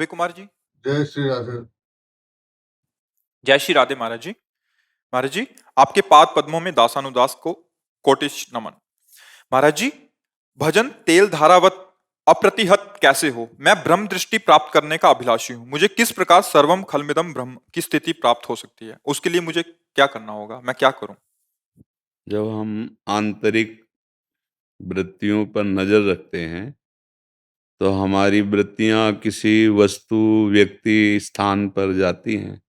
अभय कुमार जी। जय श्री राधे। जय श्री राधे महाराज जी। महाराज जी, आपके पाद पद्मों में दासानुदास को कोटिश नमन। महाराज जी, भजन तेल धारावत अप्रतिहत कैसे हो? मैं ब्रह्म दृष्टि प्राप्त करने का अभिलाषी हूँ। मुझे किस प्रकार सर्वम खलमिदम ब्रह्म की स्थिति प्राप्त हो सकती है? उसके लिए मुझे क्या करना होगा? मैं क्या करूं? जब हम आंतरिक वृत्तियों पर नजर रखते हैं तो हमारी वृत्तियां किसी वस्तु, व्यक्ति, स्थान पर जाती हैं।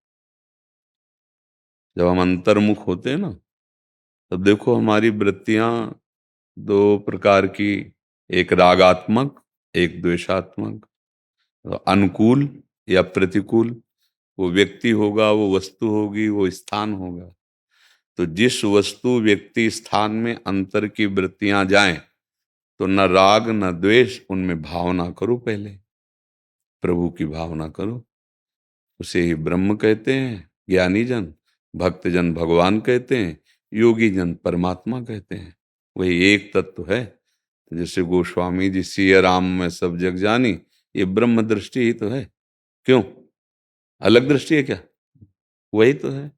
जब हम अंतर्मुख होते हैं ना, तब देखो हमारी वृत्तियां दो प्रकार की, एक रागात्मक, एक द्वेषात्मक। तो अनुकूल या प्रतिकूल, वो व्यक्ति होगा, वो वस्तु होगी, वो स्थान होगा। तो जिस वस्तु, व्यक्ति, स्थान में अंतर की वृत्तियां जाएं तो न राग न द्वेष, उनमें भावना करो। पहले प्रभु की भावना करो। उसे ही ब्रह्म कहते हैं ज्ञानी जन, भक्त जन भगवान कहते हैं, योगी जन परमात्मा कहते हैं। वही एक तत्व है। तो जैसे गोस्वामी जी सिया राम में सब जग जानी, ये ब्रह्म दृष्टि ही तो है। क्यों अलग दृष्टि है क्या? वही तो है।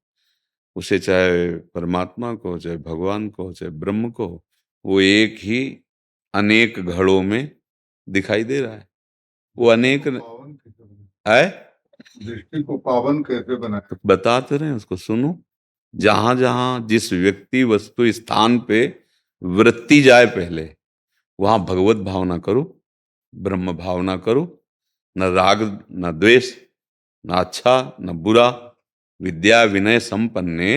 उसे चाहे परमात्मा को, चाहे भगवान को, चाहे ब्रह्म को, वो एक ही अनेक घड़ों में दिखाई दे रहा है। वो अनेक पावन कैसे बना, है। दृष्टि को पावन कैसे बनाए? तो बता तो रहे हैं, उसको सुनो। जहां जहां जिस व्यक्ति, वस्तु, स्थान पे वृत्ति जाए, पहले वहां भगवत भावना करो, ब्रह्म भावना करो। न राग न द्वेष, न अच्छा न बुरा। विद्या विनय संपन्ने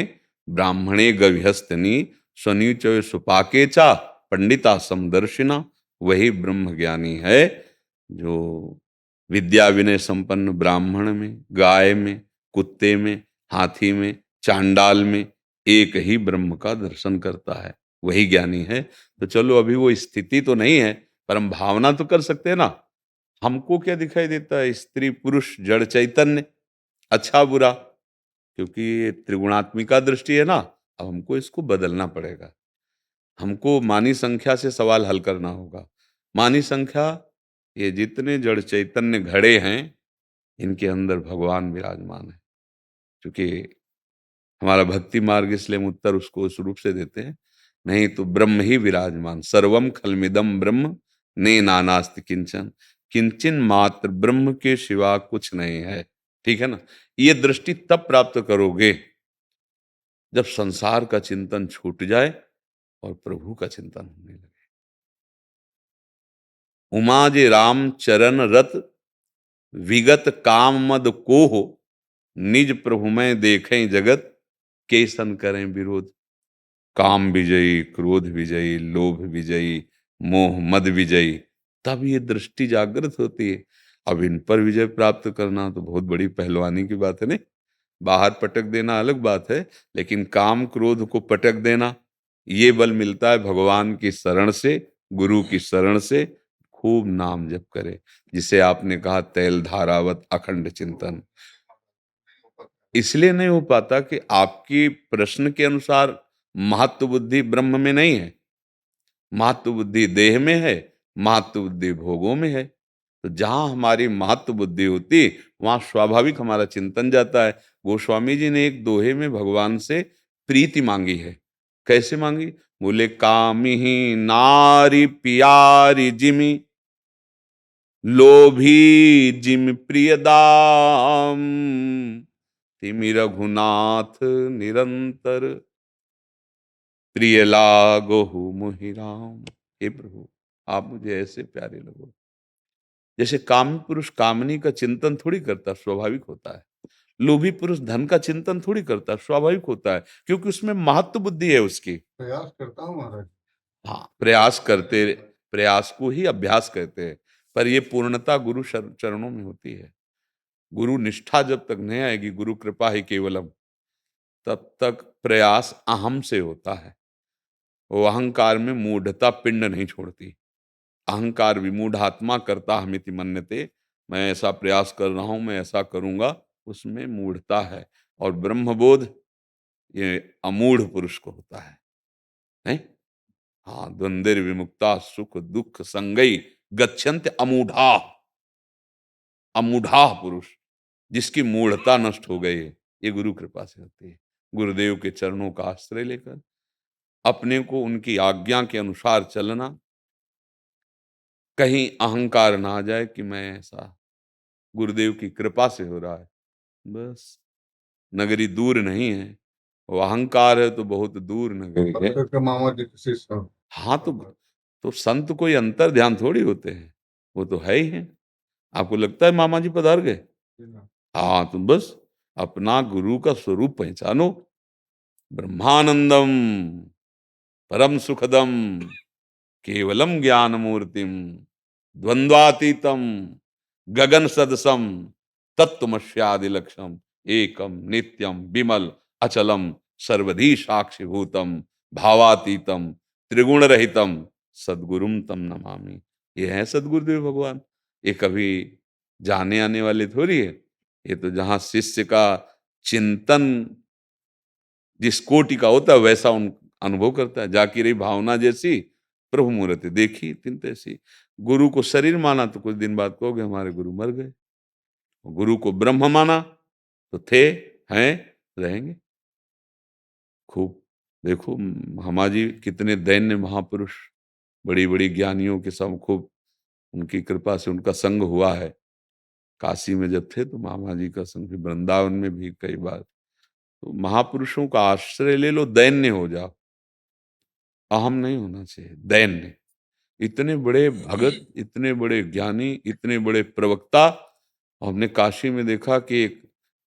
ब्राह्मणे गविहस्तनी स्वनीच सुपाके चा पंडिता समदर्शिना। वही ब्रह्म ज्ञानी है जो विद्या विनय संपन्न ब्राह्मण में, गाय में, कुत्ते में, हाथी में, चांडाल में एक ही ब्रह्म का दर्शन करता है। वही ज्ञानी है। तो चलो, अभी वो स्थिति तो नहीं है, पर हम भावना तो कर सकते हैं ना। हमको क्या दिखाई देता है? स्त्री पुरुष जड़ चैतन्य, अच्छा बुरा। क्योंकि ये त्रिगुणात्मिका दृष्टि है ना। अब हमको इसको बदलना पड़ेगा। हमको मानी संख्या से सवाल हल करना होगा। मानी संख्या, ये जितने जड़ चैतन्य घड़े हैं, इनके अंदर भगवान विराजमान है। क्योंकि हमारा भक्ति मार्ग, इसलिए हम उत्तर उसको उस रूप से देते हैं। नहीं तो ब्रह्म ही विराजमान, सर्वम खलमिदम ब्रह्म ने नानास्ति किंचन। किंचन मात्र ब्रह्म के सिवा कुछ नहीं है। ठीक है ना? ये दृष्टि तब प्राप्त करोगे जब संसार का चिंतन छूट जाए और प्रभु का चिंतन होने लगे। उमा जे राम चरण रत विगत काम मद को हो, निज प्रभु में देखें जगत केसन करें विरोध। काम विजयी, क्रोध विजयी, लोभ विजयी, मोह मद विजयी, तब ये दृष्टि जागृत होती है। अब इन पर विजय प्राप्त करना तो बहुत बड़ी पहलवानी की बात है। नहीं, बाहर पटक देना अलग बात है, लेकिन काम क्रोध को पटक देना, ये बल मिलता है भगवान की शरण से, गुरु की शरण से। खूब नाम जप करे, जिसे आपने कहा तैल धारावत अखंड चिंतन। इसलिए नहीं हो पाता कि आपकी प्रश्न के अनुसार महत्व बुद्धि ब्रह्म में नहीं है। महत्व बुद्धि देह में है, महत्व बुद्धि भोगों में है। तो जहां हमारी महत्व बुद्धि होती, वहां स्वाभाविक हमारा चिंतन जाता है। गोस्वामी जी ने एक दोहे में भगवान से प्रीति मांगी है। कैसे मांगी? बोले, कामिही नारी प्यारी जिमि, लोभी जिम प्रिय दाम, तिमि रघुनाथ निरंतर, प्रिय लागो मोहि राम। हे प्रभु, आप मुझे ऐसे प्यारे लगो। जैसे कामी पुरुष कामनी का चिंतन थोड़ी करता, स्वाभाविक होता है। लोभी पुरुष धन का चिंतन थोड़ी करता, स्वाभाविक होता है, क्योंकि उसमें महत्व बुद्धि है उसकी। प्रयास करता हूँ महाराज। हाँ, प्रयास करते, प्रयास को ही अभ्यास कहते हैं। पर ये पूर्णता गुरु चरणों में होती है। गुरु निष्ठा जब तक नहीं आएगी, गुरु कृपा ही केवलम, तब तक प्रयास अहम से होता है। वो अहंकार में मूढ़ता पिंड नहीं छोड़ती। अहंकार विमूढ़ात्मा करता हमिति मन्यते। मैं ऐसा प्रयास कर रहा हूं, मैं ऐसा करूंगा, उसमें मूढ़ता है। और ब्रह्मबोध ये अमूढ़ पुरुष को होता है। नहीं? हाँ, द्वंद्व विमुक्ता सुख दुख संगई गच्छन्त अमूढ़ा। अमूढ़ाह पुरुष, जिसकी मूढ़ता नष्ट हो गई है, ये गुरु कृपा से होती है। गुरुदेव के चरणों का आश्रय लेकर अपने को उनकी आज्ञा के अनुसार चलना, कहीं अहंकार ना आ जाए कि मैं ऐसा, गुरुदेव की कृपा से हो रहा है बस। नगरी दूर नहीं है, वो अहंकार है तो बहुत दूर नगरी है। पत्थर के मामा जी के शिष्य हो। हाँ तो संत कोई अंतर ध्यान थोड़ी होते हैं, वो तो है ही है। आपको लगता है मामा जी पधार गए? हाँ, तुम बस अपना गुरु का स्वरूप पहचानो। ब्रह्मानंदम परम सुखदम केवलम ज्ञान मूर्तिम द्वंद्वातीतम गगन सदसम तत्वमस्यादि लक्ष्यम एकम नित्यम विमल अचलम सर्वधी साक्षिभूतम भावातीतम त्रिगुण रहितम सद्गुरुम तम नमामि। ये है सद्गुरुदेव भगवान। ये कभी जाने आने वाले थोड़ी है। ये तो जहां शिष्य का चिंतन जिस कोटि का होता है वैसा उन अनुभव करता है। जाकी रही भावना जैसी प्रभु मूर्ति देखी तिन तैसी। गुरु को शरीर माना तो कुछ दिन बाद कहोगे हमारे गुरु मर गए। गुरु को ब्रह्म माना तो थे, हैं, रहेंगे। खूब देखो हमाजी कितने दैन्य महापुरुष, बड़ी बड़ी ज्ञानियों के सब खूब उनकी कृपा से उनका संग हुआ है। काशी में जब थे तो मामा जी का संग, वृंदावन में भी कई बार। तो महापुरुषों का आश्रय ले लो, दैन्य हो जाओ। अहम नहीं होना चाहिए, दैन्य। इतने बड़े भगत, इतने बड़े ज्ञानी, इतने बड़े प्रवक्ता। हमने काशी में देखा कि एक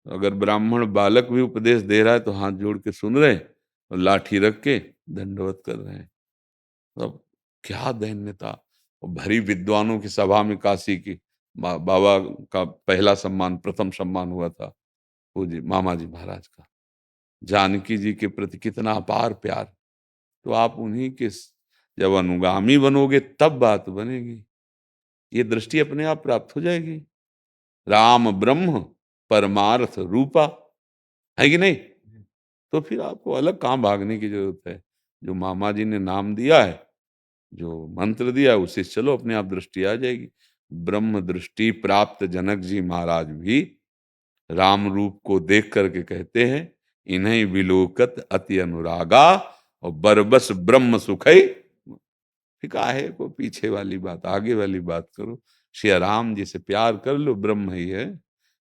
अगर ब्राह्मण बालक भी उपदेश दे रहा है तो हाथ जोड़ के सुन रहे हैं और लाठी रख के दंडवत कर रहे हैं। अब क्या दैन्यता। और भरी विद्वानों की सभा में काशी की बाबा का पहला सम्मान, प्रथम सम्मान हुआ था पूज्य मामा जी महाराज का। जानकी जी के प्रति कितना अपार प्यार। तो आप उन्हीं के जब अनुगामी बनोगे तब बात बनेगी। ये दृष्टि अपने आप प्राप्त हो जाएगी। राम ब्रह्म परमार्थ रूपा, है कि नहीं? तो फिर आपको अलग कहाँ भागने की जरूरत है। जो मामा जी ने नाम दिया है, जो मंत्र दिया है, उसे चलो, अपने आप दृष्टि आ जाएगी। ब्रह्म दृष्टि प्राप्त जनक जी महाराज भी राम रूप को देख करके कहते हैं, इन्हीं विलोकत अति अनुरागा और बरबस ब्रह्म सुखई। फिका है को पीछे वाली बात, आगे वाली बात करो। श्री राम जी से प्यार कर लो, ब्रह्म ही है।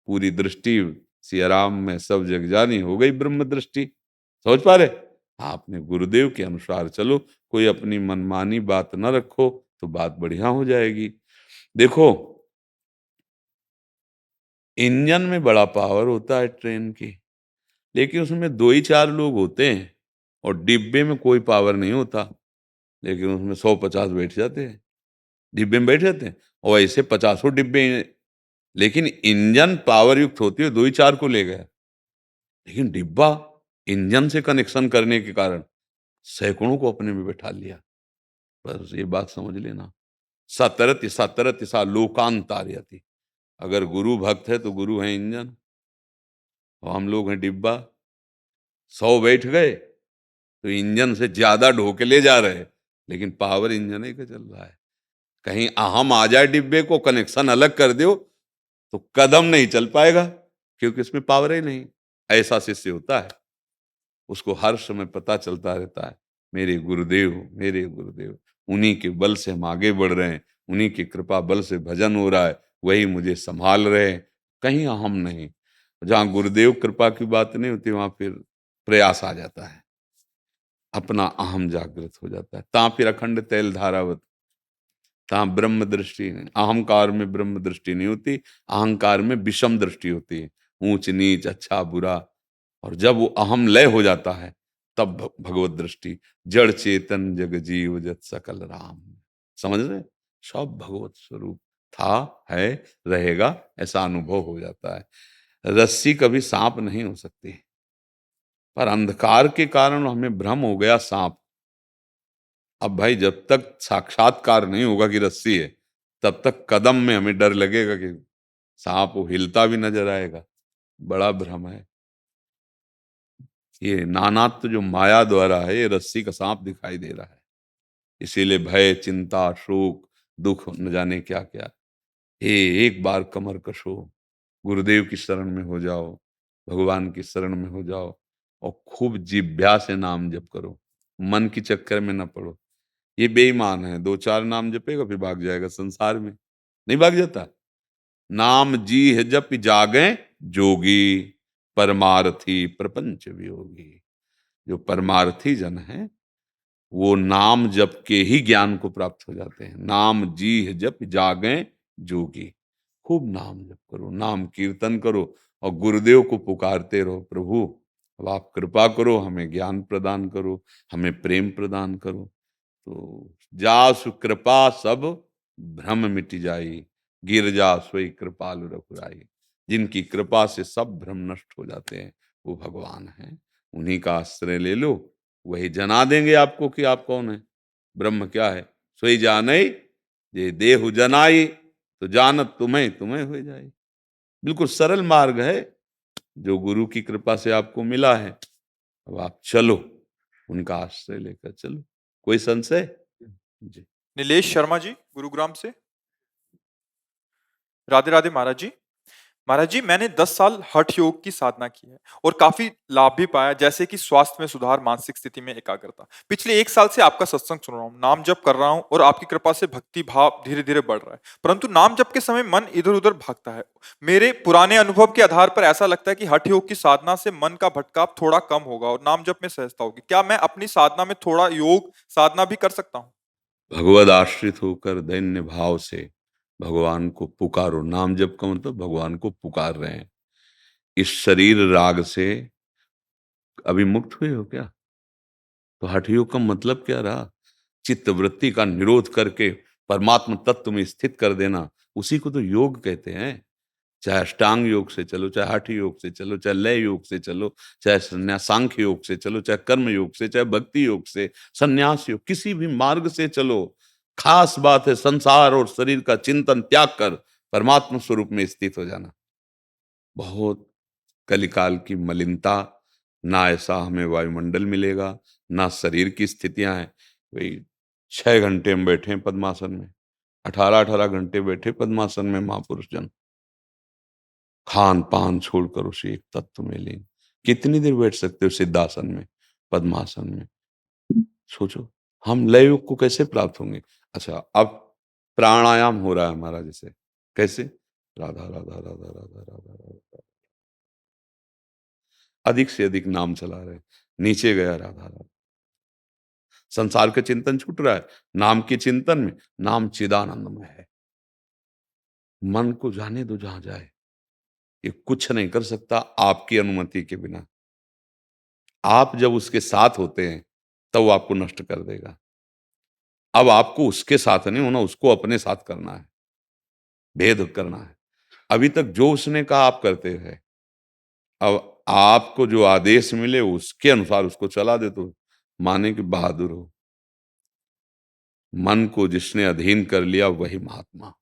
पूरी दृष्टि श्री राम में सब जग जानी, हो गई ब्रह्म दृष्टि। समझ पा रहे? आपने गुरुदेव के अनुसार चलो, कोई अपनी मनमानी बात न रखो तो बात बढ़िया हो जाएगी। देखो इंजन में बड़ा पावर होता है ट्रेन की, लेकिन उसमें 2 ही 4 लोग होते हैं। और डिब्बे में कोई पावर नहीं होता, लेकिन उसमें 100-50 बैठ जाते हैं, डिब्बे में बैठ जाते हैं। और ऐसे 50 डिब्बे, लेकिन इंजन पावर युक्त होती है, 2 ही 4 को ले गया। लेकिन डिब्बा इंजन से कनेक्शन करने के कारण सैकड़ों को अपने में बैठा लिया। बस ये बात समझ लेना। सतरति सतरति सा लोकांतार्यति। अगर गुरु भक्त है तो गुरु है इंजन और हम लोग हैं डिब्बा। 100 बैठ गए तो इंजन से ज्यादा ढोके ले जा रहे, लेकिन पावर इंजन ही का चल रहा है। कहीं अहम आ जाए डिब्बे को कनेक्शन अलग कर दो तो कदम नहीं चल पाएगा, क्योंकि इसमें पावर ही नहीं। ऐसा शिष्य होता है, उसको हर समय पता चलता रहता है मेरे गुरुदेव, मेरे गुरुदेव, उन्हीं के बल से हम आगे बढ़ रहे हैं, उन्हीं की कृपा बल से भजन हो रहा है, वही मुझे संभाल रहे हैं, कहीं अहम नहीं। जहां गुरुदेव कृपा की बात नहीं होती वहां फिर प्रयास आ जाता है, अपना अहम जागृत हो जाता है। ता फिर अखंड तैल धारावत, ता ब्रह्म दृष्टि नहीं। अहंकार में ब्रह्म दृष्टि नहीं होती, अहंकार में विषम दृष्टि होती है, ऊंच नीच, अच्छा बुरा। और जब वो अहम लय हो जाता है तब भगवत दृष्टि, जड़ चेतन जग जीव जत सकल राम। समझ रहे? सब भगवत स्वरूप था, है, रहेगा, ऐसा अनुभव हो जाता है। रस्सी कभी सांप नहीं हो सकती, पर अंधकार के कारण हमें भ्रम हो गया सांप। अब भाई जब तक साक्षात्कार नहीं होगा कि रस्सी है, तब तक कदम में हमें डर लगेगा कि सांप वो हिलता भी नजर आएगा। बड़ा भ्रम है। ये नानात्व जो माया द्वारा है, ये रस्सी का सांप दिखाई दे रहा है। इसीलिए भय, चिंता, शोक, दुख, न जाने क्या क्या। एक बार कमर कशो, गुरुदेव की शरण में हो जाओ, भगवान की शरण में हो जाओ और खूब जिभ्या से नाम जप करो। मन के चक्कर में ना पड़ो। ये बेईमान है, 2-4 नाम जपेगा फिर भाग जाएगा संसार में। नहीं भाग जाता? नाम जी है जप जागें जोगी, परमार्थी प्रपंच वियोगी। जो परमार्थी जन है वो नाम जप के ही ज्ञान को प्राप्त हो जाते हैं। नाम जी है जप जागें जोगी। खूब नाम जप करो, नाम कीर्तन करो और गुरुदेव को पुकारते रहो, प्रभु अब आप कृपा करो, हमें ज्ञान प्रदान करो, हमें प्रेम प्रदान करो। तो जासु कृपा सब भ्रम मिट जाई, गिर जा सोई कृपालु रघुराई। जिनकी कृपा से सब भ्रम नष्ट हो जाते हैं वो भगवान हैं। उन्हीं का आश्रय ले लो, वही जना देंगे आपको कि आप कौन है। ब्रह्म क्या है? सोई जानई जे देहु जनाई, तो जानत तुम्हें तुम्हें हो जाए। बिल्कुल सरल मार्ग है जो गुरु की कृपा से आपको मिला है। अब आप चलो, उनका आश्रय लेकर चलो। कोई संशय? जी। नीलेश शर्मा जी गुरुग्राम से। राधे राधे महाराज जी। महाराज जी, मैंने 10 साल हठ योग की साधना की है और काफी लाभ भी पाया, जैसे कि स्वास्थ्य में सुधार, मानसिक स्थिति में एकाग्रता। पिछले 1 साल से आपका सत्संग सुन रहा हूँ, नाम जप कर रहा हूँ और आपकी कृपा से भक्ति भाव धीरे धीरे बढ़ रहा है। परंतु नाम जप के समय मन इधर उधर भागता है। मेरे पुराने अनुभव के आधार पर ऐसा लगता है कि हठ योग की साधना से मन का भटकाव थोड़ा कम होगा और नाम जप में सहजता होगी। क्या मैं अपनी साधना में थोड़ा योग साधना भी कर सकता हूँ? भगवद आश्रित होकर दैन्य भाव से भगवान को पुकारो। नाम जप का मतलब भगवान को पुकार रहे हैं। इस शरीर राग से अभी मुक्त हुए हो क्या? तो हठ योग का मतलब क्या रहा? चित्त वृत्ति का निरोध करके परमात्म तत्व में स्थित कर देना, उसी को तो योग कहते हैं। चाहे अष्टांग योग से चलो, चाहे हठ योग से चलो, चाहे लय योग से चलो, चाहे सांख्य योग से चलो, चाहे कर्म योग से, चाहे भक्ति योग से, संन्यास योग, किसी भी मार्ग से चलो। खास बात है संसार और शरीर का चिंतन त्याग कर परमात्मा स्वरूप में स्थित हो जाना। बहुत कलिकाल की मलिनता, ना ऐसा हमें वायुमंडल मिलेगा, ना शरीर की स्थितियां हैं। वही 6 घंटे हम बैठे हैं पद्मासन में, 18-18 घंटे बैठे पद्मासन में महापुरुष जन, खान पान छोड़कर उसे एक तत्व में लीन। कितनी देर बैठ सकते हो सिद्धासन में, पद्मासन में? सोचो, हम लय योग को कैसे प्राप्त होंगे? अच्छा, अब प्राणायाम हो रहा है हमारा, जैसे कैसे? राधा राधा राधा राधा राधा राधा, अधिक से अधिक नाम चला रहे, नीचे गया राधा राधा। संसार का चिंतन छूट रहा है, नाम के चिंतन में। नाम चिदानंदमय है। मन को जाने दो जहां जाए, ये कुछ नहीं कर सकता आपकी अनुमति के बिना। आप जब उसके साथ होते हैं तब वो आपको नष्ट कर देगा। अब आपको उसके साथ नहीं होना, उसको अपने साथ करना है, भेद करना है। अभी तक जो उसने कहा आप करते रहे, अब आपको जो आदेश मिले उसके अनुसार उसको चला दे तो माने कि बहादुर हो। मन को जिसने अधीन कर लिया वही महात्मा।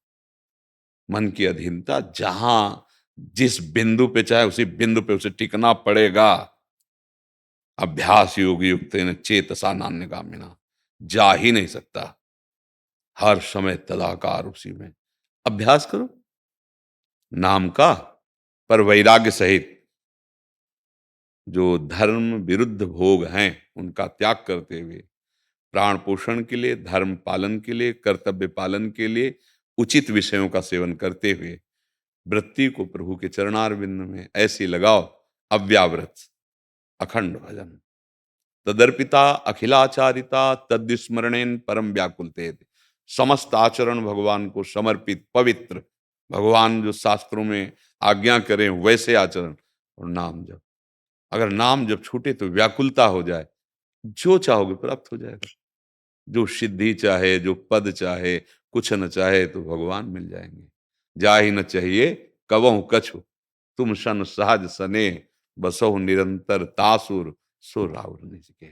मन की अधीनता, जहां जिस बिंदु पे चाहे उसी बिंदु पे उसे टिकना पड़ेगा। अभ्यास योग युक्त चेतसा नान्यगामिना, जा ही नहीं सकता। हर समय तदाकार उसी में। अभ्यास करो नाम का, पर वैराग्य सहित। जो धर्म विरुद्ध भोग हैं उनका त्याग करते हुए, प्राण पोषण के लिए, धर्म पालन के लिए, कर्तव्य पालन के लिए उचित विषयों का सेवन करते हुए वृत्ति को प्रभु के चरणारविंद में ऐसी लगाओ, अव्यावृत अखंड भजन। तदर्पिता अखिलाचारिता तद्विस्मरणेन परम व्याकुलते। समस्त आचरण भगवान को समर्पित, पवित्र। भगवान जो शास्त्रों में आज्ञा करें वैसे आचरण और नाम जप। अगर नाम जब छूटे तो व्याकुलता हो जाए, जो चाहोगे प्राप्त हो जाएगा। जो सिद्धि चाहे, जो पद चाहे, कुछ न चाहे तो भगवान मिल जाएंगे। जा ही न चाहिए कबहु कछु, तुम सन सहज सने, बसहु निरंतर तासुर, सो राउर निज के।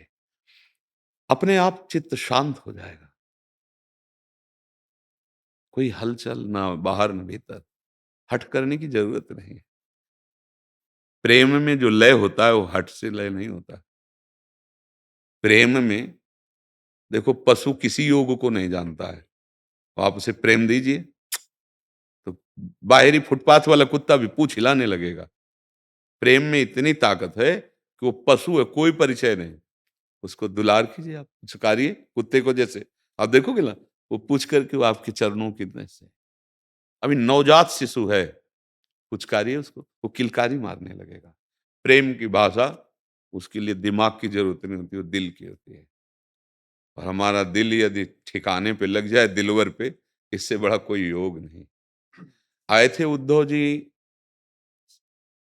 अपने आप चित्त शांत हो जाएगा। कोई हलचल ना बाहर न भीतर, हट करने की जरूरत नहीं है। प्रेम में जो लय होता है वो हट से लय नहीं होता। प्रेम में देखो, पशु किसी योग को नहीं जानता है, तो आप उसे प्रेम दीजिए तो बाहरी फुटपाथ वाला कुत्ता भी पूंछ हिलाने लगेगा। प्रेम में इतनी ताकत है कि वो पशु है, कोई परिचय नहीं, उसको दुलार कीजिए, आप पुचकारिए कुत्ते को, जैसे आप देखोगे ना वो पूछ करके वो आपके चरणों की से, अभी नवजात शिशु है, पुचकारिए उसको, वो किलकारी मारने लगेगा। प्रेम की भाषा उसके लिए दिमाग की जरूरत नहीं होती, वो दिल की होती है। और हमारा दिल यदि ठिकाने पे लग जाए, दिलवर पे, इससे बड़ा कोई योग नहीं। आए थे उद्धव जी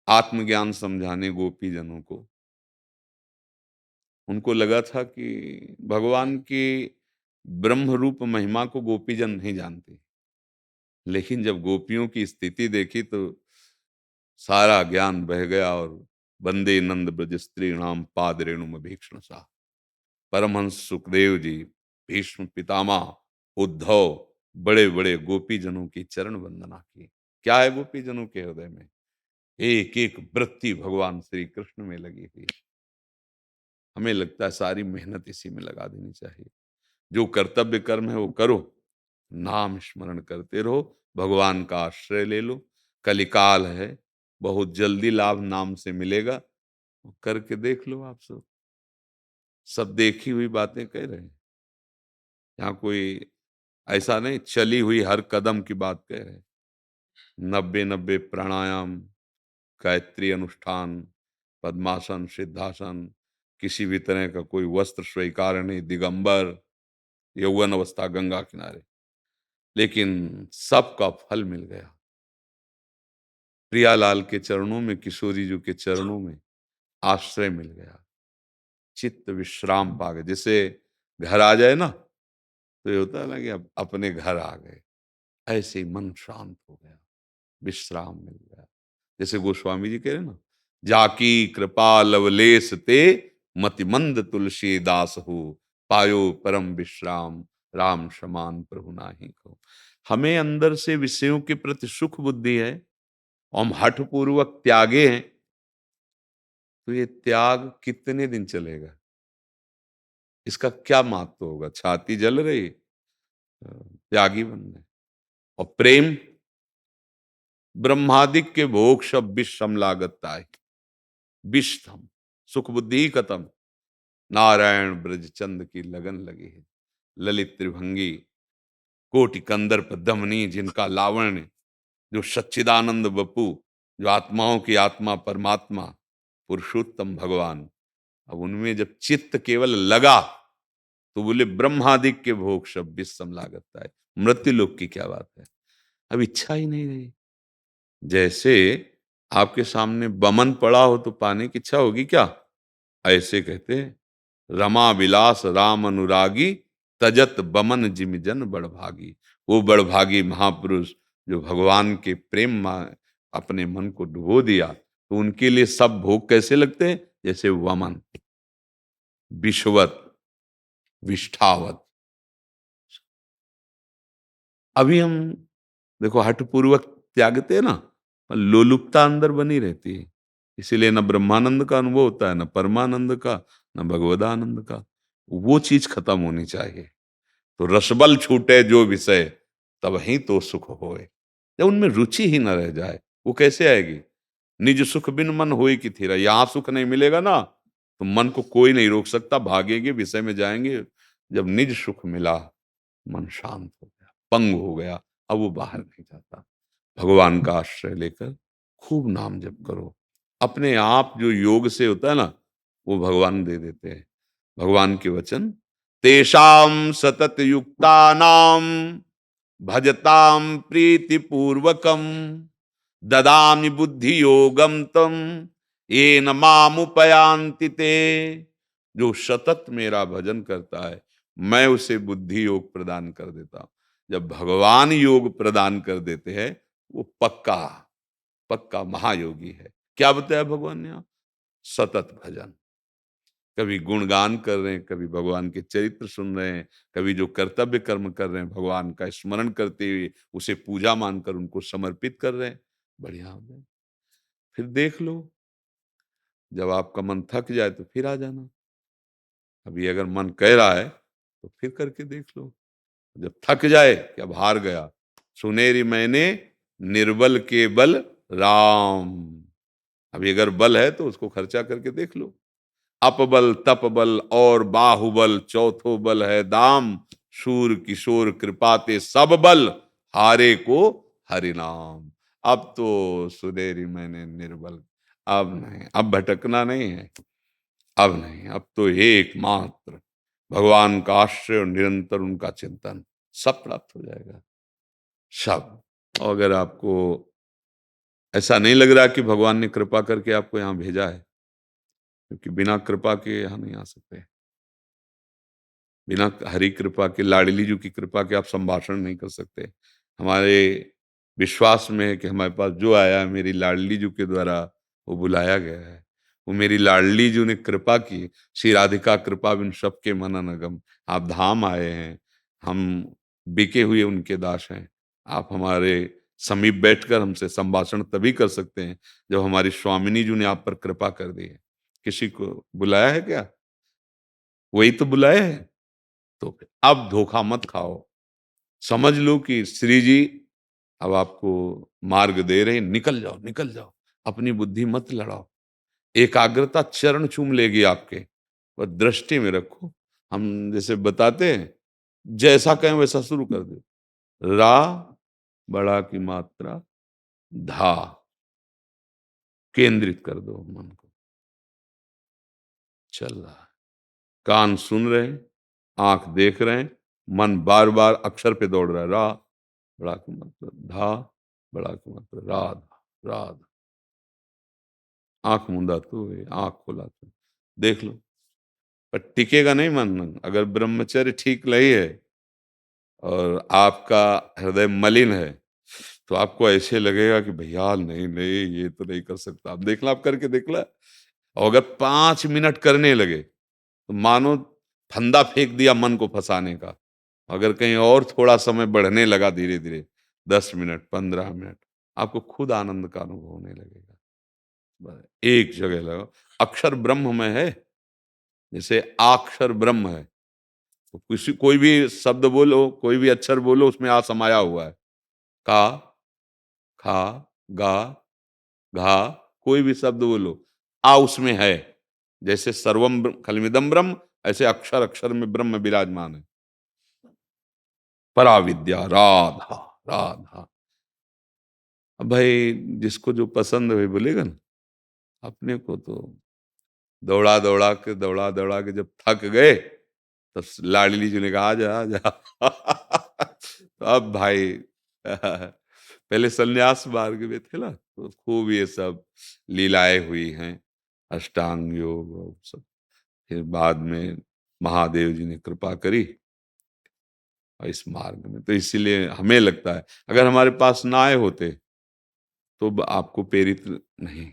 आत्मज्ञान समझाने गोपी जनों को। उनको लगा था कि भगवान की ब्रह्म रूप महिमा को गोपीजन नहीं जानते, लेकिन जब गोपियों की स्थिति देखी तो सारा ज्ञान बह गया। और वंदे नंद ब्रज स्त्री नाम पाद रेणु भीक्षण सा, परमहंस सुखदेव जी, भीष्म पितामह, उद्धव, बड़े बड़े गोपी जनों की चरण वंदना की। क्या है गोपी जनों के हृदय में? एक एक वृत्ति भगवान श्री कृष्ण में लगी हुई है। हमें लगता है सारी मेहनत इसी में लगा देनी चाहिए। जो कर्तव्य कर्म है वो करो, नाम स्मरण करते रहो, भगवान का आश्रय ले लो। कलिकाल है, बहुत जल्दी लाभ नाम से मिलेगा। करके देख लो। आप सब देखी हुई बातें कह रहे हैं, यहाँ कोई ऐसा नहीं चली हुई हर कदम की बात कह रहे हैं। 90 प्राणायाम, गायत्री अनुष्ठान, पद्मासन, सिद्धासन, किसी भी तरह का कोई वस्त्र स्वीकार नहीं, दिगंबर, यौवन अवस्था गंगा किनारे, लेकिन सबका फल मिल गया। प्रियालाल के चरणों में, किशोरी जी के चरणों में आश्रय मिल गया, चित्त विश्राम पा गए। जैसे घर आ जाए ना, तो ये होता है ना कि अब अपने घर आ गए, ऐसे ही मन शांत हो गया, विश्राम मिल गया। जैसे गोस्वामी जी कह रहे ना, जाकी कृपा लवलेश ते मतिमंद तुलसीदास हो, पायो परम विश्राम राम समान प्रभु नाही को। हमें अंदर से विषयों के प्रति सुख बुद्धि है, और हम हठ पूर्वक त्यागे हैं, तो ये त्याग कितने दिन चलेगा? इसका क्या महत्व होगा? छाती जल रही, त्यागी बनना है। और प्रेम, ब्रह्मादिक के भोग सब विषम लागता है, विषम, सुख बुद्धि खत्म। नारायण ब्रज चंद की लगन लगी है, ललित त्रिभंगी, कोटि कंदर्प दमनी, जिनका लावण्य, जो सच्चिदानंद बपू, जो आत्माओं की आत्मा परमात्मा पुरुषोत्तम भगवान। अब उनमें जब चित्त केवल लगा, तो बोले ब्रह्मादिक के भोग सब विषम लागता है। मृत्यु लोक की क्या बात है? अब इच्छा ही नहीं रही। जैसे आपके सामने बमन पड़ा हो तो पाने की इच्छा होगी क्या? ऐसे कहते हैं, रमा विलास राम अनुरागी, तजत बमन जिम जन बड़भागी। वो बड़भागी महापुरुष जो भगवान के प्रेम में अपने मन को डुबो दिया, तो उनके लिए सब भोग कैसे लगते हैं? जैसे वमन, विषवत, विष्ठावत। अभी हम देखो हठपूर्वक त्यागते हैं ना, पर लोलुपता अंदर बनी रहती है। इसीलिए न ब्रह्मानंद का अनुभव होता है, न परमानंद का, न भगवदानंद का। वो चीज खत्म होनी चाहिए। तो रसबल छूटे जो विषय, तब ही तो सुख होए। जब उनमें रुचि ही न रह जाए, वो कैसे आएगी? निज सुख बिन मन होई की थीरा। यहाँ सुख नहीं मिलेगा ना, तो मन को कोई नहीं रोक सकता, भागेंगे, विषय में जाएंगे। जब निज सुख मिला, मन शांत हो गया, पंग हो गया, अब वो बाहर नहीं जाता। भगवान का आश्रय लेकर खूब नाम जप करो। अपने आप जो योग से होता है ना, वो भगवान दे देते हैं। भगवान के वचन, तेषाम सतत युक्तानाम भजताम प्रीति पूर्वकम ददामि बुद्धि योगम तम येन मामुपयान्ति ते। जो सतत मेरा भजन करता है, मैं उसे बुद्धि योग प्रदान कर देता हूं। जब भगवान योग प्रदान कर देते हैं, वो पक्का पक्का महायोगी है। क्या बताया भगवान ने? सतत भजन, कभी गुणगान कर रहे हैं, कभी भगवान के चरित्र सुन रहे हैं, कभी जो कर्तव्य कर्म कर रहे हैं, भगवान का स्मरण करते हुए उसे पूजा मानकर उनको समर्पित कर रहे हैं, बढ़िया हो जाए। फिर देख लो, जब आपका मन थक जाए तो फिर आ जाना। अभी अगर मन कह रहा है तो फिर करके देख लो। जब थक जाए कि अब हार गया, सुनेरी मैंने निर्बल के बल राम। अभी अगर बल है तो उसको खर्चा करके देख लो। अपबल तपबल और बाहुबल, चौथो बल है दाम। शूर किशोर कृपाते सब बल, हारे को हरि नाम। अब तो सुनेरी मैंने निर्बल, अब नहीं, अब भटकना नहीं है, अब नहीं, अब तो एकमात्र भगवान का आश्रय और निरंतर उनका चिंतन, सब प्राप्त हो जाएगा, सब। और अगर आपको ऐसा नहीं लग रहा कि भगवान ने कृपा करके आपको यहाँ भेजा है, क्योंकि बिना कृपा के यहाँ नहीं आ सकते, बिना हरि कृपा के, लाडली जी की कृपा के आप संभाषण नहीं कर सकते। हमारे विश्वास में है कि हमारे पास जो आया है मेरी लाडली जी के द्वारा वो बुलाया गया है, वो मेरी लाडली जी ने कृपा की। श्री राधिका कृपा बिन सबके मन अनगम। आप धाम आए हैं, हम बिके हुए उनके दास हैं। आप हमारे समीप बैठकर हमसे संभाषण तभी कर सकते हैं जब हमारी स्वामिनी जी ने आप पर कृपा कर दी है। किसी को बुलाया है क्या? वही तो बुलाया है। तो फिर अब धोखा मत खाओ, समझ लो कि श्री जी अब आपको मार्ग दे रहे हैं, निकल जाओ, निकल जाओ, अपनी बुद्धि मत लड़ाओ। एकाग्रता चरण चूम लेगी आपके, पर दृष्टि में रखो। हम जैसे बताते हैं, जैसा कहें वैसा शुरू कर दो। रा बड़ा की मात्रा, धा, केंद्रित कर दो मन को, चल रहा है। कान सुन रहे हैं, आंख देख रहे हैं, मन बार बार अक्षर पे दौड़ रहा है। रा बड़ा की मात्रा, धा बड़ा की मात्रा, राधा राधा। आंख मूंदा तो आंख खोला तो देख लो, पर टिकेगा नहीं मन। अगर ब्रह्मचर्य ठीक नहीं है और आपका हृदय मलिन है, तो आपको ऐसे लगेगा कि भैया नहीं नहीं ये तो नहीं कर सकता। आप देखना, आप करके देखला। और अगर 5 मिनट करने लगे तो मानो फंदा फेंक दिया मन को फंसाने का। अगर कहीं और थोड़ा समय बढ़ने लगा धीरे धीरे, 10 मिनट 15 मिनट, आपको खुद आनंद का अनुभव होने लगेगा। बस एक जगह लगाओ, अक्षर ब्रह्म में है, जैसे आक्षर ब्रह्म है, तो किसी कोई भी शब्द बोलो, कोई भी अक्षर बोलो, उसमें आ समाया हुआ है। का, खा, गा, घा, कोई भी शब्द बोलो, आ उसमें है। जैसे सर्वम खलमिदम ब्रह्म, ऐसे अक्षर अक्षर में ब्रह्म विराजमान है। पराविद्या राधा राधा। अब भाई जिसको जो पसंद है बोलेगा ना। अपने को तो दौड़ा दौड़ा के जब थक गए, तो लाडली जी ने कहा आजा आजा। तो अब भाई पहले संन्यास मार्ग में थे ना, तो खूब ये सब लीलाएं हुई हैं, अष्टांग योग और सब। फिर बाद में महादेव जी ने कृपा करी और इस मार्ग में, तो इसीलिए हमें लगता है अगर हमारे पास ना आए होते तो आपको प्रेरित नहीं,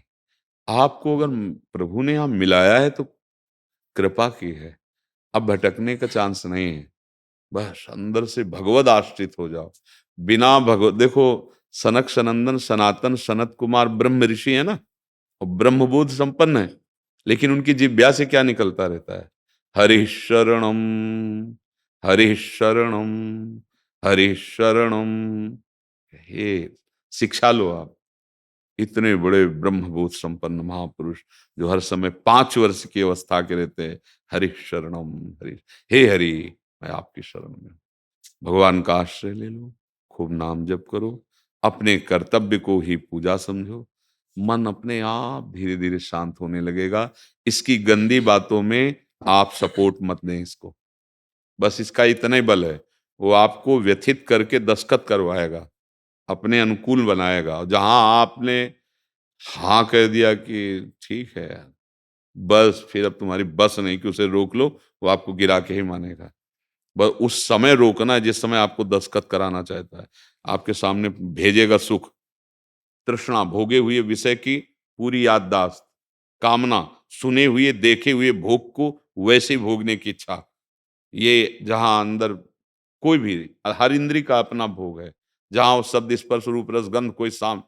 आपको अगर प्रभु ने यहाँ मिलाया है तो कृपा की है। अब भटकने का चांस नहीं है। बस अंदर से भगवद आश्रित हो जाओ। बिना भगवत, देखो सनक सनंदन सनातन सनत कुमार ब्रह्म ऋषि है ना, और ब्रह्मबोध संपन्न है, लेकिन उनकी जिह्वा से क्या निकलता रहता है? हरि शरणम, हरि शरणम, हरि शरणम। हे, शिक्षा लो आप। इतने बड़े ब्रह्मबोध संपन्न महापुरुष जो हर समय 5 वर्ष की अवस्था के रहते हैं। हरि शरणम, हरि, हे हरि मैं आपकी शरण में हूं। भगवान का आश्रय ले लो, खूब नाम जप करो, अपने कर्तव्य को ही पूजा समझो। मन अपने आप धीरे धीरे शांत होने लगेगा। इसकी गंदी बातों में आप सपोर्ट मत दें इसको, बस इसका इतना ही बल है, वो आपको व्यथित करके दस्तखत करवाएगा, अपने अनुकूल बनाएगा। और जहां आपने हाँ कह दिया कि ठीक है यार, बस फिर अब तुम्हारी बस नहीं कि उसे रोक लो, वो आपको गिरा के ही मानेगा। बस उस समय रोकना है जिस समय आपको दस्तखत कराना चाहता है। आपके सामने भेजेगा सुख, तृष्णा, भोगे हुए विषय की पूरी याददाश्त, कामना, सुने हुए देखे हुए भोग को वैसे ही भोगने की इच्छा। ये जहां अंदर कोई भी, हर इंद्री का अपना भोग है। जहां वो शब्द स्पर्श रूप रस गंध कोई साम,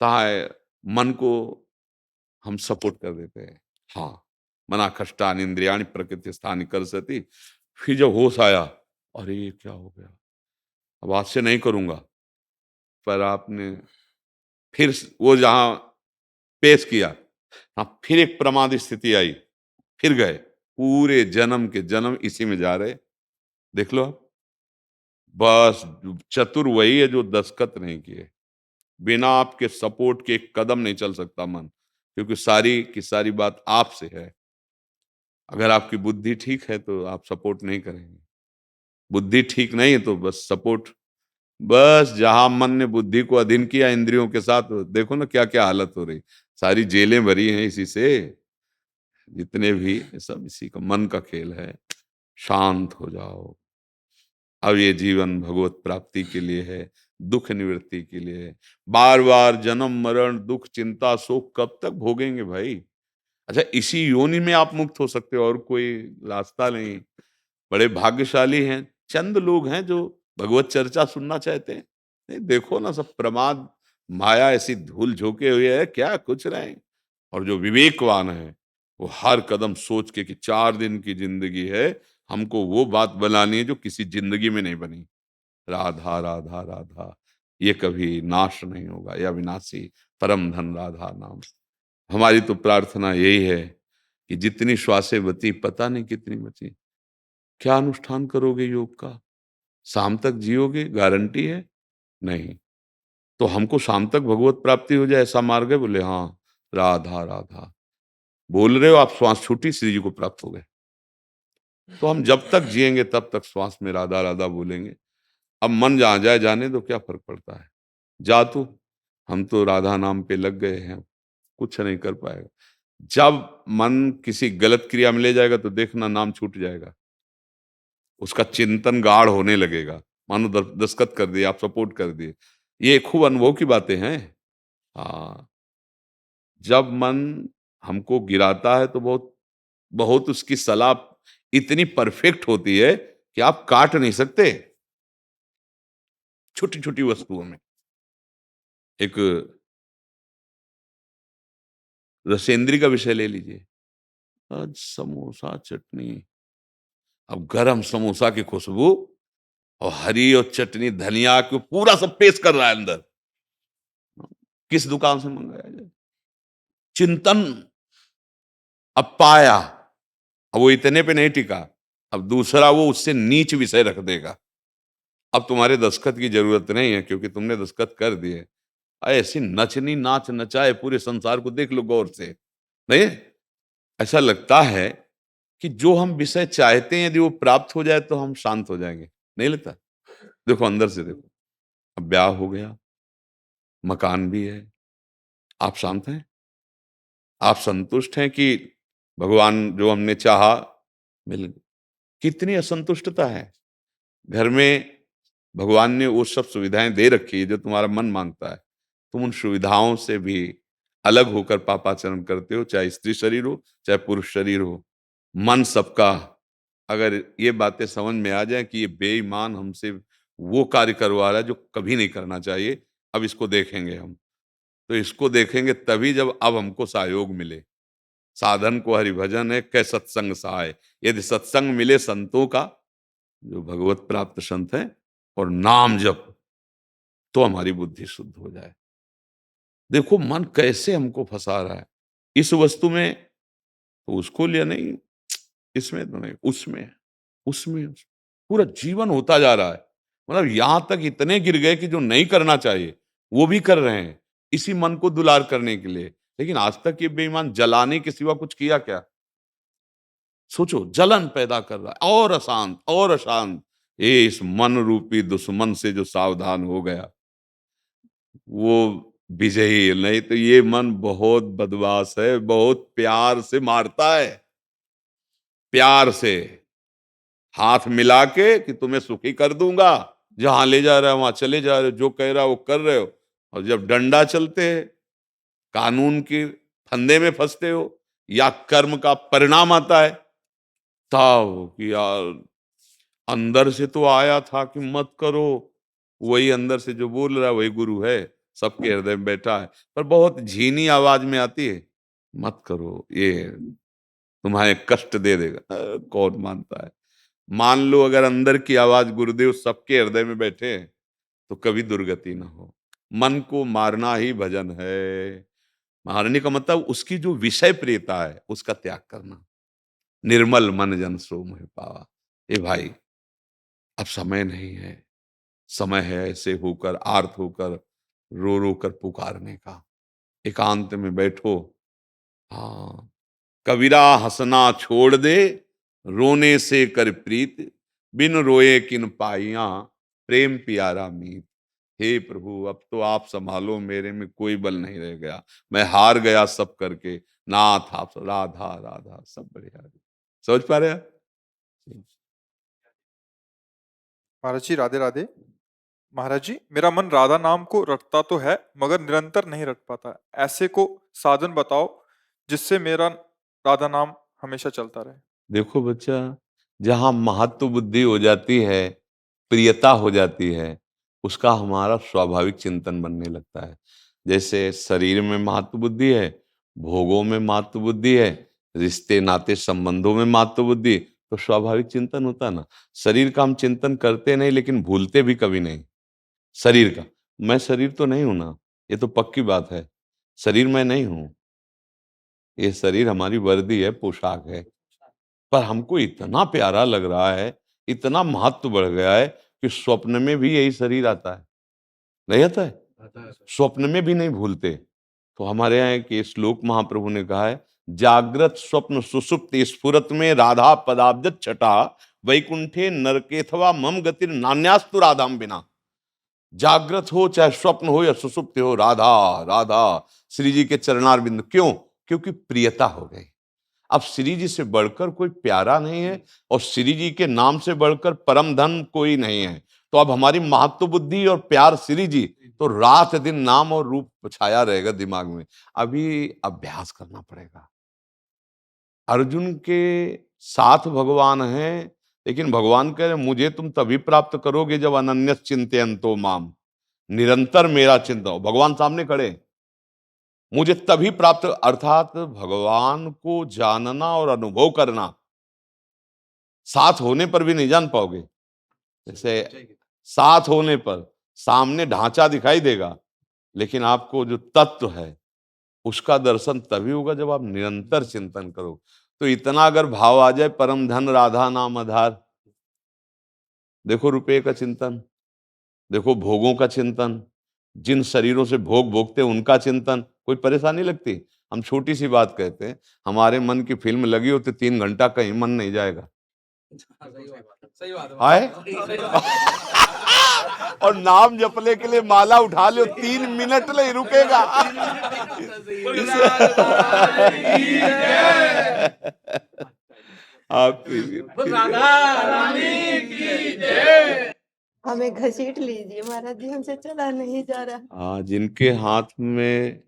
तहा मन को हम सपोर्ट कर देते हैं। हाँ, मना खष्टान इंद्रियाणी प्रकृति स्थानी कर सती। फिर जब होश आया, अरे ये क्या हो गया, अब आज से नहीं करूंगा, पर आपने फिर वो जहां पेश किया, हाँ, फिर एक प्रमाद स्थिति आई, फिर गए, पूरे जन्म के जन्म इसी में जा रहे। देख लो आप, बस चतुर वही है जो दस्तखत नहीं किए। बिना आपके सपोर्ट के एक कदम नहीं चल सकता मन, क्योंकि सारी की सारी बात आपसे है। अगर आपकी बुद्धि ठीक है तो आप सपोर्ट नहीं करेंगे, बुद्धि ठीक नहीं है तो बस सपोर्ट। बस जहां मन ने बुद्धि को अधीन किया इंद्रियों के साथ, देखो ना क्या क्या हालत हो रही। सारी जेलें भरी हैं इसी से, जितने भी सब इसी का मन का खेल है। शांत हो जाओ। अब ये जीवन भगवत प्राप्ति के लिए है, दुख निवृत्ति के लिए है। बार बार जन्म मरण दुख चिंता शोक कब तक भोगेंगे भाई? अच्छा, इसी योनि में आप मुक्त हो सकते हो, और कोई रास्ता नहीं। बड़े भाग्यशाली हैं, चंद लोग हैं जो भगवत चर्चा सुनना चाहते हैं। नहीं, देखो ना, सब प्रमाद माया ऐसी धूल झोंके हुए है, क्या कुछ रहे। और जो विवेकवान है वो हर कदम सोच के कि 4 दिन की जिंदगी है, हमको वो बात बनानी है जो किसी जिंदगी में नहीं बनी। राधा राधा राधा, ये कभी नाश नहीं होगा, या विनाशी परम धन राधा नाम। हमारी तो प्रार्थना यही है कि जितनी श्वासें बची, पता नहीं कितनी बची, क्या अनुष्ठान करोगे योग का? शाम तक जियोगे, गारंटी है? नहीं। तो हमको शाम तक भगवत प्राप्ति हो जाए ऐसा मार्ग है? बोले हाँ, राधा राधा बोल रहे हो आप, श्वास छूटी, श्री जी को प्राप्त हो गए। तो हम जब तक जिएंगे तब तक श्वास में राधा राधा बोलेंगे। अब मन जहां जाए जाने दो, क्या फर्क पड़ता है? जा तू, हम तो राधा नाम पे लग गए हैं, कुछ नहीं कर पाएगा। जब मन किसी गलत क्रिया में ले जाएगा तो देखना नाम छूट जाएगा, उसका चिंतन गाढ़ होने लगेगा। मानो दस्तखत कर दिए, आप सपोर्ट कर दिए। ये खूब अनुभव की बातें हैं। हाँ, जब मन हमको गिराता है तो बहुत बहुत उसकी सलाह इतनी परफेक्ट होती है कि आप काट नहीं सकते, छोटी छोटी वस्तुओं में। एक रसेंद्री का विषय ले लीजिए, आज समोसा चटनी, अब गरम समोसा की खुशबू और हरी और चटनी धनिया को पूरा सब पेश कर रहा है अंदर। किस दुकान से मंगाया जाए? चिंतन। अब पाया, अब वो इतने पे नहीं टिका, अब दूसरा वो उससे नीच विषय रख देगा। अब तुम्हारे दस्तखत की जरूरत नहीं है, क्योंकि तुमने दस्तखत कर दिए। ऐसी नचनी नाच नचाए पूरे संसार को, देख लो गौर से। नहीं, ऐसा लगता है कि जो हम विषय चाहते हैं यदि वो प्राप्त हो जाए तो हम शांत हो जाएंगे। नहीं लगता? देखो अंदर से देखो, अब ब्याह हो गया, मकान भी है, आप शांत हैं? आप संतुष्ट हैं कि भगवान जो हमने चाहा मिल गया? कितनी असंतुष्टता है घर में। भगवान ने वो सब सुविधाएं दे रखी है जो तुम्हारा मन मांगता है, तुम उन सुविधाओं से भी अलग होकर पापाचरण करते हो, चाहे स्त्री शरीर हो चाहे पुरुष शरीर हो। मन सबका, अगर ये बातें समझ में आ जाए कि ये बेईमान हमसे वो कार्य करवा रहा है जो कभी नहीं करना चाहिए, अब इसको देखेंगे हम। तो इसको देखेंगे तभी जब अब हमको सहयोग मिले। साधन को हरिभजन है, कै सत्संग सहाय। यदि सत्संग मिले संतों का, जो भगवत प्राप्त संत हैं, और नाम जप, तो हमारी बुद्धि शुद्ध हो जाए। देखो मन कैसे हमको फंसा रहा है, इस वस्तु में तो उसको लिया नहीं, इसमें तो नहीं, उसमें उसमें पूरा जीवन होता जा रहा है। मतलब यहां तक इतने गिर गए कि जो नहीं करना चाहिए वो भी कर रहे हैं, इसी मन को दुलार करने के लिए। लेकिन आज तक ये बेईमान जलाने के सिवा कुछ किया क्या? सोचो, जलन पैदा कर रहा है, और अशांत और अशांत। ये इस मन रूपी दुश्मन से जो सावधान हो गया वो विजयी। नहीं तो ये मन बहुत बदमाश है, बहुत प्यार से मारता है, प्यार से हाथ मिला के कि तुम्हें सुखी कर दूंगा, जहां ले जा रहा है वहां चले जा रहे हो, जो कह रहा है वो कर रहे हो। और जब डंडा चलते है, कानून के फंदे में फंसते हो, या कर्म का परिणाम आता है, तब कि यार अंदर से तो आया था कि मत करो, वही अंदर से जो बोल रहा है वही गुरु है, सबके हृदय में बैठा है, पर बहुत झीनी आवाज में आती है, मत करो, ये तुम्हारे कष्ट दे देगा। कौन मानता है? मान लो अगर अंदर की आवाज गुरुदेव सबके हृदय में बैठे हैं, तो कभी दुर्गति ना हो। मन को मारना ही भजन है। मारने का मतलब उसकी जो विषय प्रियता है उसका त्याग करना। निर्मल मन जन सो मोहि पावा। ए भाई, अब समय नहीं है। समय है ऐसे होकर, आर्त होकर, रो रो कर पुकारने का। एकांत में बैठो। हाँ, कबीरा हंसना छोड़ दे, रोने से कर प्रीत, बिन रोए किन पाइया, प्रेम प्यारा मीत। हे प्रभु, अब तो आप संभालो, मेरे में कोई बल नहीं रह गया, मैं हार गया सब करके। नाथ आप, राधा राधा सब बढ़िया। समझ पा रहे हैं? महाराज जी राधे राधे। महाराज जी, मेरा मन राधा नाम को रटता तो है मगर निरंतर नहीं रट पाता। ऐसे को साधन बताओ जिससे मेरा राधा नाम हमेशा चलता रहे। देखो बच्चा, जहां महत्व बुद्धि हो जाती है, प्रियता हो जाती है, उसका हमारा स्वाभाविक चिंतन बनने लगता है। जैसे शरीर में महत्व बुद्धि है, भोगों में महत्व बुद्धि है, रिश्ते नाते संबंधों में महत्व बुद्धि, तो स्वाभाविक चिंतन होता है ना। शरीर का हम चिंतन करते नहीं, लेकिन भूलते भी कभी नहीं। शरीर का, मैं शरीर तो नहीं हूं ना, ये तो पक्की बात है। शरीर मैं नहीं हूं, ये शरीर हमारी वर्दी है, पोशाक है। पर हमको इतना प्यारा लग रहा है, इतना महत्व बढ़ गया है कि स्वप्न में भी यही शरीर आता है। नहीं आता है? स्वप्न में भी नहीं भूलते। तो हमारे यहाँ एक श्लोक महाप्रभु ने कहा है, जागृत स्वप्न सुषुप्ति स्फुरत में राधा पदाब्ज छटा, वैकुंठे नरकेथवा मम गतिर नान्यास्तु राधाम बिना। जागृत हो चाहे स्वप्न हो या सुषुप्ति हो, राधा राधा श्री जी के चरणारविंद। क्यों? क्योंकि प्रियता हो गई। अब श्री जी से बढ़कर कोई प्यारा नहीं है, और श्री जी के नाम से बढ़कर परम धन कोई नहीं है। तो अब हमारी महत्व बुद्धि और प्यार श्री जी, तो रात दिन नाम और रूप छाया रहेगा दिमाग में। अभी अभ्यास करना पड़ेगा। अर्जुन के साथ भगवान हैं, लेकिन भगवान कह रहे मुझे तुम तभी प्राप्त करोगे जब अनन्यस चिंतयन्तो माम, निरंतर मेरा चिंतन हो। भगवान सामने खड़े हैं, मुझे तभी प्राप्त, अर्थात भगवान को जानना और अनुभव करना साथ होने पर भी नहीं जान पाओगे। जैसे साथ होने पर सामने ढांचा दिखाई देगा, लेकिन आपको जो तत्व है उसका दर्शन तभी होगा जब आप निरंतर चिंतन करो। तो इतना अगर भाव आ जाए, परम धन राधा नाम आधार। देखो रुपये का चिंतन, देखो भोगों का चिंतन, जिन शरीरों से भोग भोगते हैं उनका चिंतन, कोई परेशानी लगती? हम छोटी सी बात कहते हैं, हमारे मन की फिल्म लगी हो तो 3 घंटा कहीं मन नहीं जाएगा। आए और नाम जपने के लिए माला उठा लो, 3 मिनट नहीं रुकेगा। हमें घसीट लीजिए महाराज जी, हमसे चला नहीं जा रहा। हाँ, जिनके हाथ में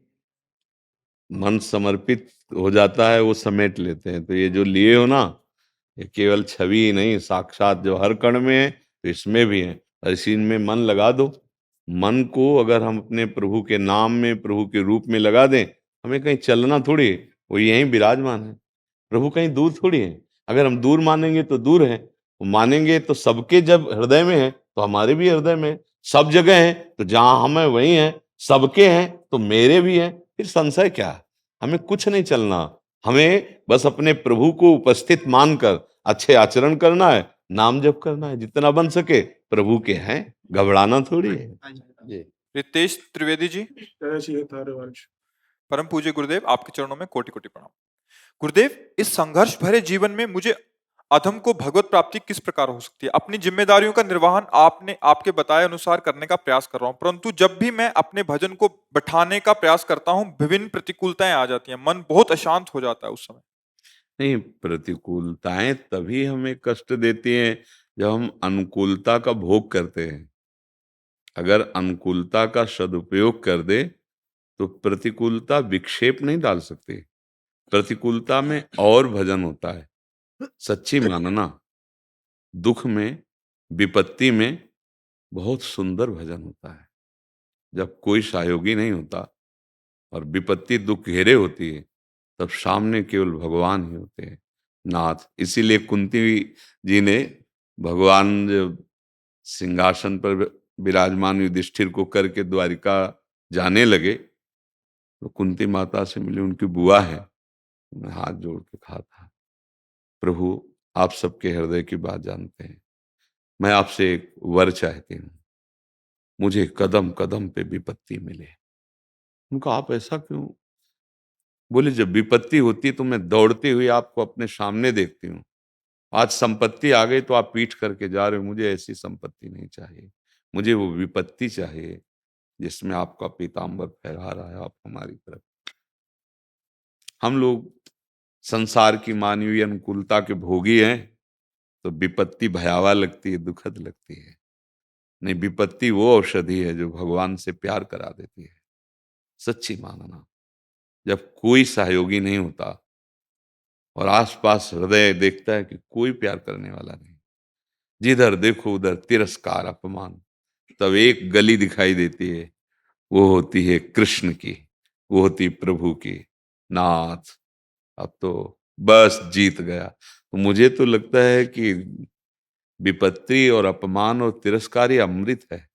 मन समर्पित हो जाता है वो समेट लेते हैं। तो ये जो लिए हो ना, ये केवल छवि ही नहीं, साक्षात जो हर कण में है तो इसमें भी है। और इसी में मन लगा दो। मन को अगर हम अपने प्रभु के नाम में, प्रभु के रूप में लगा दें, हमें कहीं चलना थोड़ी है, वो यहीं विराजमान है। प्रभु कहीं दूर थोड़ी है। अगर हम दूर मानेंगे तो दूर है, मानेंगे तो सबके जब हृदय में है तो हमारे भी हृदय में है। सब जगह है तो जहां हम है वहीं है, सबके हैं तो मेरे भी हैं, फिर संशय क्या? हमें कुछ नहीं चलना, हमें बस अपने प्रभु को उपस्थित मानकर अच्छे आचरण करना है, नाम जप करना है, जितना बन सके प्रभु के हैं, घबराना थोड़ी है। जी। रितेश त्रिवेदी जी। परम पूज्य गुरुदेव, आपके चरणों में कोटि कोटि प्रणाम। गुरुदेव, इस संघर्ष भरे जीवन में मुझे अधम को भगवत प्राप्ति किस प्रकार हो सकती है? अपनी जिम्मेदारियों का निर्वहन आपके बताए अनुसार करने का प्रयास कर रहा हूं, परंतु जब भी मैं अपने भजन को बैठाने का प्रयास करता हूं, विभिन्न प्रतिकूलताएं आ जाती हैं, मन बहुत अशांत हो जाता है उस समय। नहीं, प्रतिकूलताएं तभी हमें कष्ट देती हैं जब हम अनुकूलता का भोग करते हैं। अगर अनुकूलता का सदुपयोग कर दे तो प्रतिकूलता विक्षेप नहीं डाल सकती। प्रतिकूलता में और भजन होता है। सच्ची मानना, दुख में, विपत्ति में बहुत सुंदर भजन होता है। जब कोई सहयोगी नहीं होता और विपत्ति दुख घेरे होती है, तब सामने केवल भगवान ही होते हैं, नाथ। इसीलिए कुंती जी ने भगवान जब सिंहासन पर विराजमान युधिष्ठिर को करके द्वारिका जाने लगे तो कुंती माता से मिली, उनकी बुआ है, उन्हें हाथ जोड़ के कहा था, प्रभु आप सबके हृदय की बात जानते हैं, मैं आपसे एक वर चाहती हूँ, मुझे कदम कदम पे विपत्ति मिले। उनका आप ऐसा क्यों? बोले जब विपत्ति होती है तो मैं दौड़ते हुए आपको अपने सामने देखती हूँ, आज संपत्ति आ गई तो आप पीठ करके जा रहे हो, मुझे ऐसी संपत्ति नहीं चाहिए, मुझे वो विपत्ति चाहिए जिसमें आपका पीताम्बर फहरा रहा है आप हमारी तरफ। हम लोग संसार की मानवीय अनुकूलता के भोगी हैं तो विपत्ति भयावह लगती है, दुखद लगती है। नहीं, विपत्ति वो औषधि है जो भगवान से प्यार करा देती है। सच्ची मानना, जब कोई सहयोगी नहीं होता और आसपास हृदय देखता है कि कोई प्यार करने वाला नहीं, जिधर देखो उधर तिरस्कार अपमान, तब एक गली दिखाई देती है, वो होती है कृष्ण की, वो होती प्रभु की। नाथ अब तो बस जीत गया। तो मुझे तो लगता है कि विपत्ति और अपमान और तिरस्कार ये अमृत है,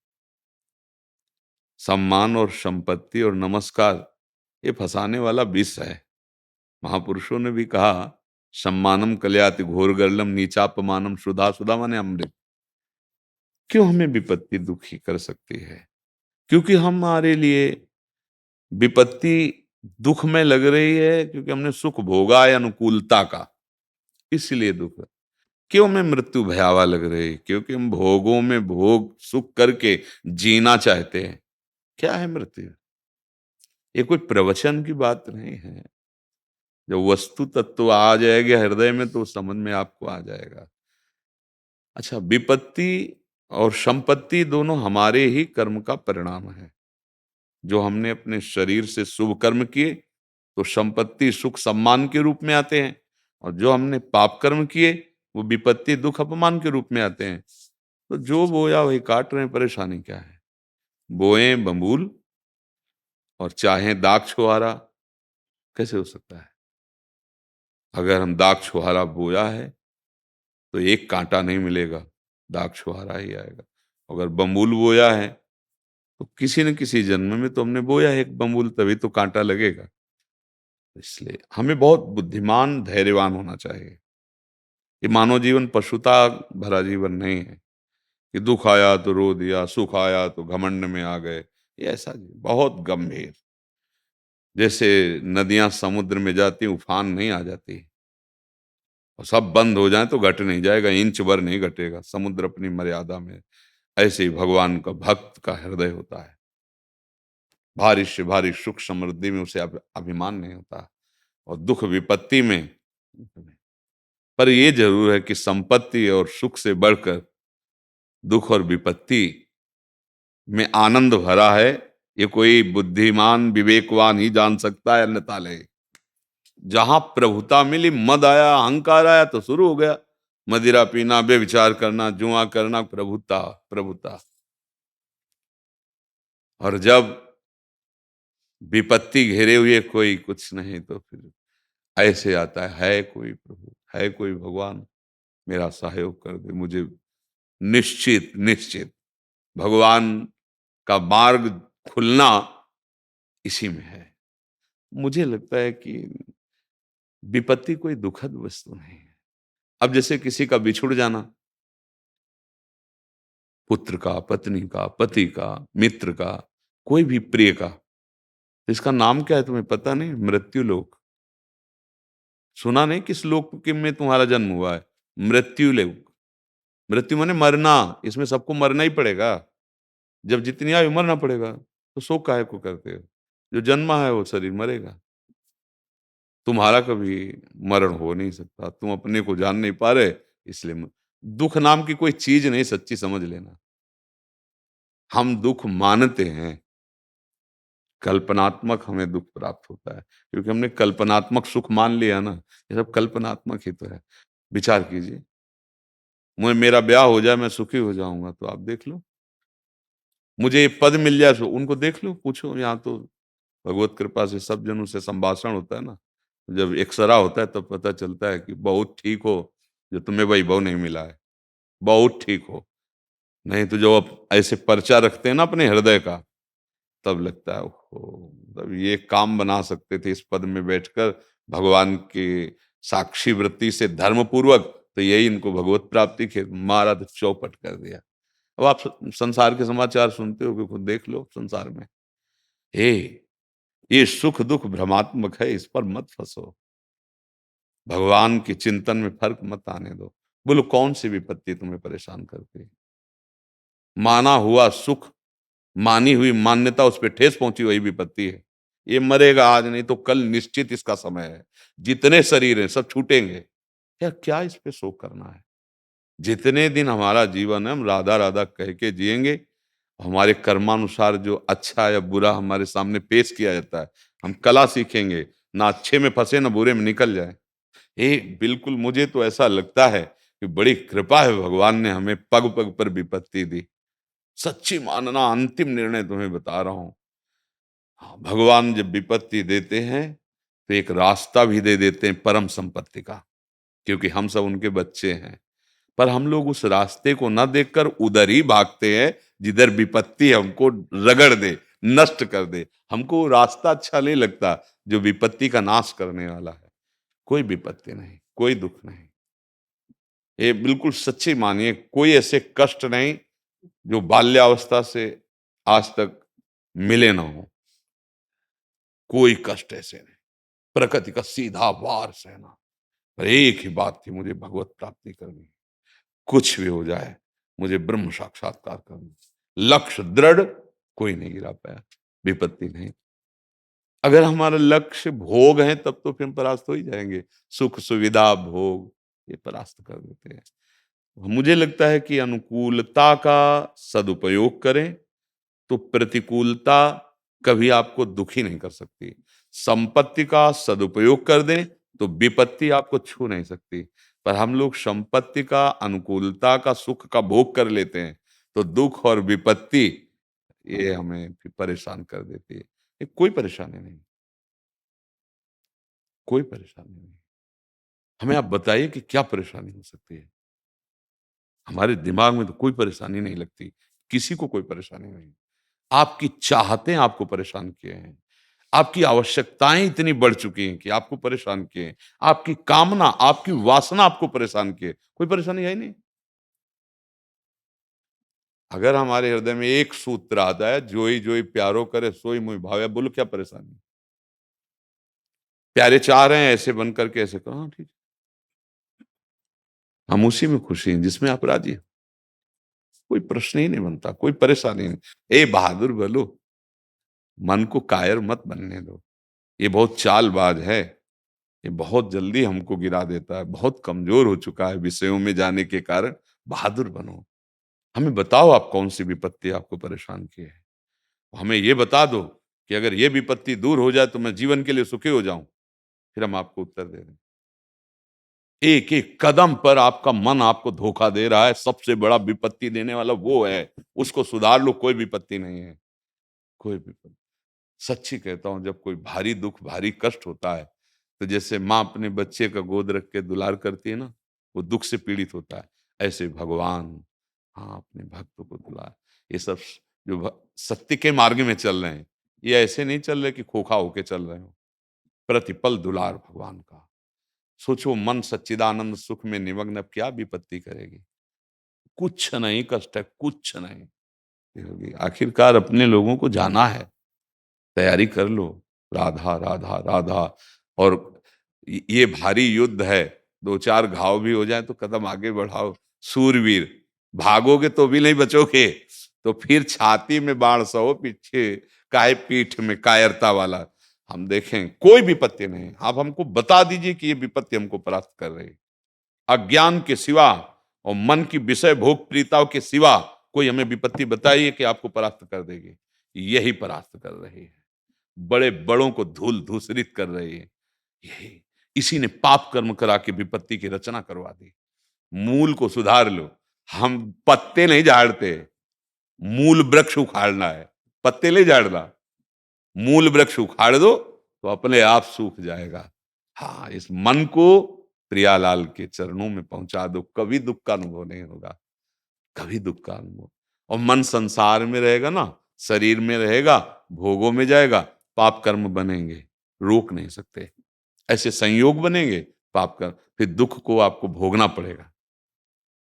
सम्मान और संपत्ति और नमस्कार ये फंसाने वाला विष है। महापुरुषों ने भी कहा, सम्मानम कल्याति घोर गर्लम नीचापमानम सुधा, सुधा माने अमृत। क्यों हमें विपत्ति दुखी कर सकती है? क्योंकि हमारे लिए विपत्ति दुख में लग रही है, क्योंकि हमने सुख भोगा है अनुकूलता का, इसलिए दुख है। क्यों हमें मृत्यु भयावह लग रही है? क्योंकि हम भोगों में भोग सुख करके जीना चाहते हैं। क्या है मृत्यु? ये कोई प्रवचन की बात नहीं है। जब वस्तु तत्व आ जाएगा हृदय में तो समझ में आपको आ जाएगा। अच्छा, विपत्ति और संपत्ति दोनों हमारे ही कर्म का परिणाम है। जो हमने अपने शरीर से शुभ कर्म किए तो संपत्ति सुख सम्मान के रूप में आते हैं, और जो हमने पाप कर्म किए वो विपत्ति दुख अपमान के रूप में आते हैं। तो जो बोया वही काट रहे हैं, परेशानी क्या है? बोए बबूल और चाहे दाग छुहारा, कैसे हो सकता है? अगर हम दाग छुहारा बोया है तो एक कांटा नहीं मिलेगा, दाग छुहारा ही आएगा। अगर बबूल बोया है तो किसी न किसी जन्म में तो हमने बोया है एक बबूल, तभी तो कांटा लगेगा। इसलिए हमें बहुत बुद्धिमान धैर्यवान होना चाहिए। ये मानव जीवन पशुता भरा जीवन नहीं है कि दुख आया तो रो दिया, सुख आया तो घमंड में आ गए। ये ऐसा बहुत गंभीर, जैसे नदियां समुद्र में जाती उफान नहीं आ जाती, और सब बंद हो जाए तो घट नहीं जाएगा, इंच भर नहीं घटेगा, समुद्र अपनी मर्यादा में। ऐसे ही भगवान का भक्त का हृदय होता है, भारी से भारी सुख समृद्धि में उसे अभिमान नहीं होता, और दुख विपत्ति में। पर ये जरूर है कि संपत्ति और सुख से बढ़कर दुख और विपत्ति में आनंद भरा है। ये कोई बुद्धिमान विवेकवान ही जान सकता है, अन्यथा ले। जहां प्रभुता मिली, मद आया, अहंकार आया तो शुरू हो गया मदिरा पीना, बेविचार करना, जुआ करना, प्रभुता प्रभुता। और जब विपत्ति घेरे हुए कोई कुछ नहीं तो फिर ऐसे आता है कोई प्रभु, है कोई भगवान, मेरा सहयोग कर दे। मुझे निश्चित निश्चित भगवान का मार्ग खुलना इसी में है। मुझे लगता है कि विपत्ति कोई दुखद वस्तु नहीं है। अब जैसे किसी का बिछुड़ जाना, पुत्र का, पत्नी का, पति का, मित्र का, कोई भी प्रिय का, तो इसका नाम क्या है तुम्हें पता नहीं? मृत्यु लोक। सुना नहीं किस लोक में तुम्हारा जन्म हुआ है? मृत्यु लोक। मृत्यु माने मरना, इसमें सबको मरना ही पड़ेगा। जब जितनी आयु मरना पड़ेगा तो शोक काहे को करते हो? जो जन्मा है वो शरीर मरेगा। तुम्हारा कभी मरण हो नहीं सकता, तुम अपने को जान नहीं पा रहे, इसलिए दुख नाम की कोई चीज नहीं, सच्ची समझ लेना। हम दुख मानते हैं, कल्पनात्मक हमें दुख प्राप्त होता है, क्योंकि हमने कल्पनात्मक सुख मान लिया ना। ये सब कल्पनात्मक ही तो है। विचार कीजिए, मुझे मेरा ब्याह हो जाए मैं सुखी हो जाऊंगा, तो आप देख लो। मुझे ये पद मिल जाए तो उनको देख लो, पूछो। यहाँ तो भगवत कृपा से सब जनों से संभाषण होता है ना, जब एक्सरा होता है तब पता चलता है कि बहुत ठीक हो जो तुम्हें वैभव नहीं मिला है, बहुत ठीक हो। नहीं तो जब आप ऐसे पर्चा रखते हैं ना अपने हृदय का, तब लगता है ओहो, तब ये काम बना सकते थे इस पद में बैठकर भगवान के साक्षी वृत्ति से धर्म पूर्वक, तो यही इनको भगवत प्राप्ति के मारा तो चौपट कर दिया। अब आप संसार के समाचार सुनते हो कि खुद देख लो संसार में, हे ये सुख दुख भ्रमात्मक है, इस पर मत फंसो, भगवान के चिंतन में फर्क मत आने दो। बोलो कौन सी विपत्ति तुम्हें परेशान करती है? माना हुआ सुख, मानी हुई मान्यता उस पर ठेस पहुंची, वही विपत्ति है। ये मरेगा आज नहीं तो कल निश्चित इसका समय है, जितने शरीर हैं सब छूटेंगे। यार क्या इस पे शोक करना है? जितने दिन हमारा जीवन है हम राधा राधा कह के जिएंगे। हमारे कर्मानुसार जो अच्छा या बुरा हमारे सामने पेश किया जाता है, हम कला सीखेंगे, ना अच्छे में फंसे ना बुरे में निकल जाए। ये बिल्कुल मुझे तो ऐसा लगता है कि बड़ी कृपा है, भगवान ने हमें पग पग पर विपत्ति दी। सच्ची मानना, अंतिम निर्णय तुम्हें बता रहा हूं। हाँ, भगवान जब विपत्ति देते हैं तो एक रास्ता भी दे देते हैं परम संपत्ति का, क्योंकि हम सब उनके बच्चे हैं। पर हम लोग उस रास्ते को न देखकर उधर ही भागते हैं जिधर विपत्ति हमको रगड़ दे, नष्ट कर दे। हमको वो रास्ता अच्छा नहीं लगता जो विपत्ति का नाश करने वाला है। कोई विपत्ति नहीं, कोई दुख नहीं, ये बिल्कुल सच्ची मानिए, कोई ऐसे कष्ट नहीं जो बाल्यावस्था से आज तक मिले ना हो। कोई कष्ट ऐसे नहीं, प्रकृति का सीधा वार सहना। पर एक ही बात थी, मुझे भगवत प्राप्ति करनी, कुछ भी हो जाए मुझे ब्रह्म साक्षात्कार करना। लक्ष्य दृढ़, कोई नहीं गिरा पाया, विपत्ति नहीं। अगर हमारा लक्ष्य भोग है तब तो फिर हम परास्त हो ही जाएंगे। सुख सुविधा भोग ये परास्त कर देते हैं। मुझे लगता है कि अनुकूलता का सदुपयोग करें तो प्रतिकूलता कभी आपको दुखी नहीं कर सकती। संपत्ति का सदुपयोग कर दें तो विपत्ति आपको छू नहीं सकती। पर हम लोग संपत्ति का, अनुकूलता का, सुख का भोग कर लेते हैं तो दुख और विपत्ति ये हमें फिर परेशान कर देती है। ये कोई परेशानी नहीं, कोई परेशानी नहीं। हमें आप बताइए कि क्या परेशानी हो सकती है? हमारे दिमाग में तो कोई परेशानी नहीं लगती, किसी को कोई परेशानी नहीं। आपकी चाहतें आपको परेशान किए हैं, आपकी आवश्यकताएं इतनी बढ़ चुकी हैं कि आपको परेशान किए हैं, आपकी कामना, आपकी वासना आपको परेशान किए, कोई परेशानी है ही नहीं। अगर हमारे हृदय में एक सूत्र आता है, जोई जोई प्यारो करे सोई मुई भावे, बोलो क्या परेशानी? प्यारे चाह रहे हैं ऐसे बन करके, ऐसे करो, हाँ ठीक, हम उसी में खुशी हैं जिसमें आप राजी हैं। कोई प्रश्न ही नहीं बनता, कोई परेशानी नहीं। ए बहादुर बोलो, मन को कायर मत बनने दो। ये बहुत चालबाज है, ये बहुत जल्दी हमको गिरा देता है, बहुत कमजोर हो चुका है विषयों में जाने के कारण। बहादुर बनो, हमें बताओ आप कौन सी विपत्ति आपको परेशान की है। हमें ये बता दो कि अगर ये विपत्ति दूर हो जाए तो मैं जीवन के लिए सुखी हो जाऊं, फिर हम आपको उत्तर दे दें। एक एक कदम पर आपका मन आपको धोखा दे रहा है, सबसे बड़ा विपत्ति देने वाला वो है, उसको सुधार लो, कोई विपत्ति नहीं है, कोई विपत्ति। सच्ची कहता हूं, जब कोई भारी दुख, भारी कष्ट होता है, तो जैसे माँ अपने बच्चे का गोद रख के दुलार करती है ना, वो दुख से पीड़ित होता है, ऐसे भगवान हाँ अपने भक्तों को दुलार। ये सब जो सत्य के मार्ग में चल रहे हैं, ये ऐसे नहीं चल रहे कि खोखा होके चल रहे हो। प्रतिपल दुलार भगवान का। सोचो, मन सच्चिदानंद सुख में निमग्न, अब क्या विपत्ति करेगी? कुछ नहीं कष्ट है, कुछ नहीं होगी। आखिरकार अपने लोगों को जाना है, तैयारी कर लो, राधा राधा राधा। और ये भारी युद्ध है, दो चार घाव भी हो जाए तो कदम आगे बढ़ाओ। सूरवीर, भागोगे तो भी नहीं बचोगे, तो फिर छाती में बाण सहो, पीछे काय पीठ में कायरता वाला। हम देखें कोई विपत्ति नहीं, आप हमको बता दीजिए कि ये विपत्ति हमको परास्त कर रही है। अज्ञान के सिवा और मन की विषय भोग प्रीताओं के सिवा कोई हमें विपत्ति बताइए कि आपको परास्त कर देगी। यही परास्त कर रही है, बड़े बड़ों को धूल धूसरित कर रही है। यही, इसी ने पाप कर्म करा के विपत्ति की रचना करवा दी। मूल को सुधार लो। हम पत्ते नहीं झाड़ते, मूल वृक्ष उखाड़ना है, पत्ते नहीं झाड़ना। मूल वृक्ष उखाड़ दो तो अपने आप सूख जाएगा। हाँ, इस मन को प्रियालाल के चरणों में पहुंचा दो, कभी दुख का अनुभव नहीं होगा। कभी दुख का अनुभव। और मन संसार में रहेगा ना, शरीर में रहेगा, भोगों में जाएगा, पाप कर्म बनेंगे, रोक नहीं सकते। ऐसे संयोग बनेंगे पाप कर्म, फिर दुख को आपको भोगना पड़ेगा।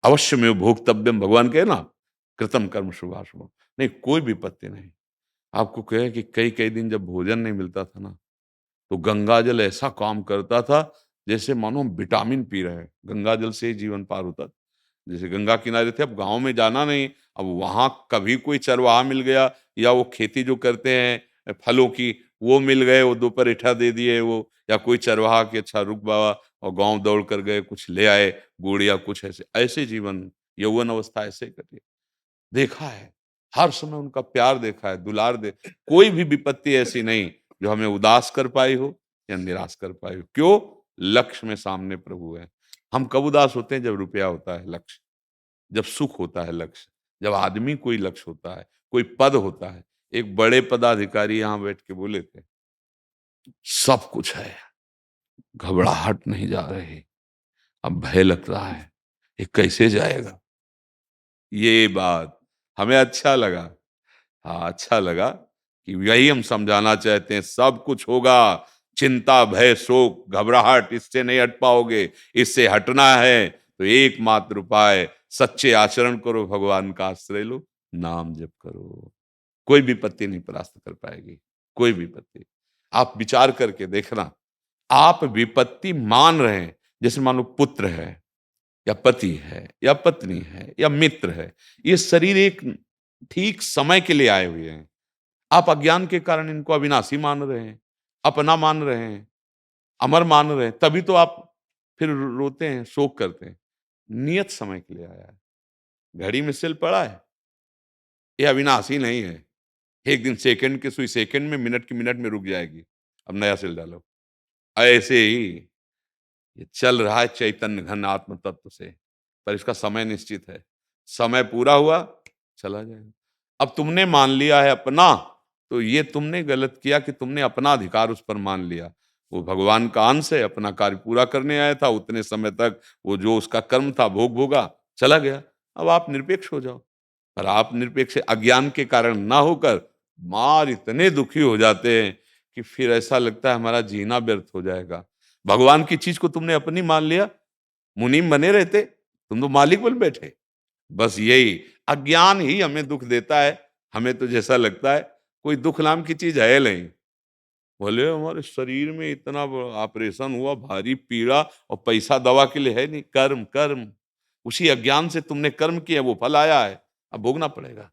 अवश्य में भोक्तव्यम, भगवान कहे ना, कृतम कर्म शुभाशुभम। नहीं, कोई विपत्ति नहीं। आपको कहे कि कई कई दिन जब भोजन नहीं मिलता था ना, तो गंगा जल ऐसा काम करता था जैसे मानो हम विटामिन पी रहे हैं। गंगा जल से ही जीवन पार होता था। जैसे गंगा किनारे थे, अब गांव में जाना नहीं, अब वहां कभी कोई चरवाहा मिल गया, या वो खेती जो करते हैं फलों की, वो मिल गए, वो दोपहर इठा दे दिए वो, या कोई चरवाहा कि अच्छा रुक बाबा, और गांव दौड़ कर गए, कुछ ले आए, गुड़ या कुछ ऐसे ऐसे जीवन, यौवन अवस्था ऐसे कटी। देखा है, हर समय उनका प्यार देखा है, दुलार दे। कोई भी विपत्ति ऐसी नहीं जो हमें उदास कर पाई हो या निराश कर पाई हो। क्यों? लक्ष्य में सामने प्रभु है। हम कब उदास होते हैं? जब रुपया होता है लक्ष्य, जब सुख होता है लक्ष्य, जब आदमी कोई लक्ष्य होता है, कोई पद होता है। एक बड़े पदाधिकारी यहाँ बैठ के बोले थे, सब कुछ है, घबराहट नहीं जा रही, अब भय लग रहा है, ये कैसे जाएगा। ये बात हमें अच्छा लगा। हाँ, अच्छा लगा कि यही हम समझाना चाहते हैं। सब कुछ होगा, चिंता भय शोक घबराहट इससे नहीं हट पाओगे। इससे हटना है तो एकमात्र उपाय, सच्चे आचरण करो, भगवान का आश्रय लो, नाम जप करो। कोई विपत्ति नहीं परास्त कर पाएगी, कोई विपत्ति। आप विचार करके देखना, आप विपत्ति मान रहे हैं, जैसे मान लो पुत्र है, या पति है, या पत्नी है, या मित्र है। ये शरीर एक ठीक समय के लिए आए हुए हैं। आप अज्ञान के कारण इनको अविनाशी मान रहे हैं, अपना मान रहे हैं, अमर मान रहे हैं, तभी तो आप फिर रोते हैं, शोक करते हैं। नियत समय के लिए आया है। घड़ी में सेल पड़ा है, ये अविनाशी नहीं है। एक दिन सेकंड की सुई सेकंड में, मिनट की मिनट में रुक जाएगी। अब नया सेल डालो। ऐसे ही ये चल रहा है चैतन्य घन आत्म तत्व से, पर इसका समय निश्चित है। समय पूरा हुआ, चला जाएगा। अब तुमने मान लिया है अपना, तो ये तुमने गलत किया कि तुमने अपना अधिकार उस पर मान लिया। वो भगवान का अंश है, अपना कार्य पूरा करने आया था, उतने समय तक वो जो उसका कर्म था भोग भोगा, चला गया। अब आप निरपेक्ष हो जाओ। पर आप निरपेक्ष अज्ञान के कारण ना होकर मार इतने दुखी हो जाते हैं कि फिर ऐसा लगता है हमारा जीना व्यर्थ हो जाएगा। भगवान की चीज को तुमने अपनी मान लिया, मुनीम बने रहते, तुम तो मालिक बन बैठे। बस यही अज्ञान ही हमें दुख देता है। हमें तो जैसा लगता है कोई दुख नाम की चीज है नहीं। बोले हमारे शरीर में इतना ऑपरेशन हुआ, भारी पीड़ा, और पैसा दवा के लिए है नहीं। कर्म कर्म, उसी अज्ञान से तुमने कर्म किया, वो फल आया है, अब भोगना पड़ेगा।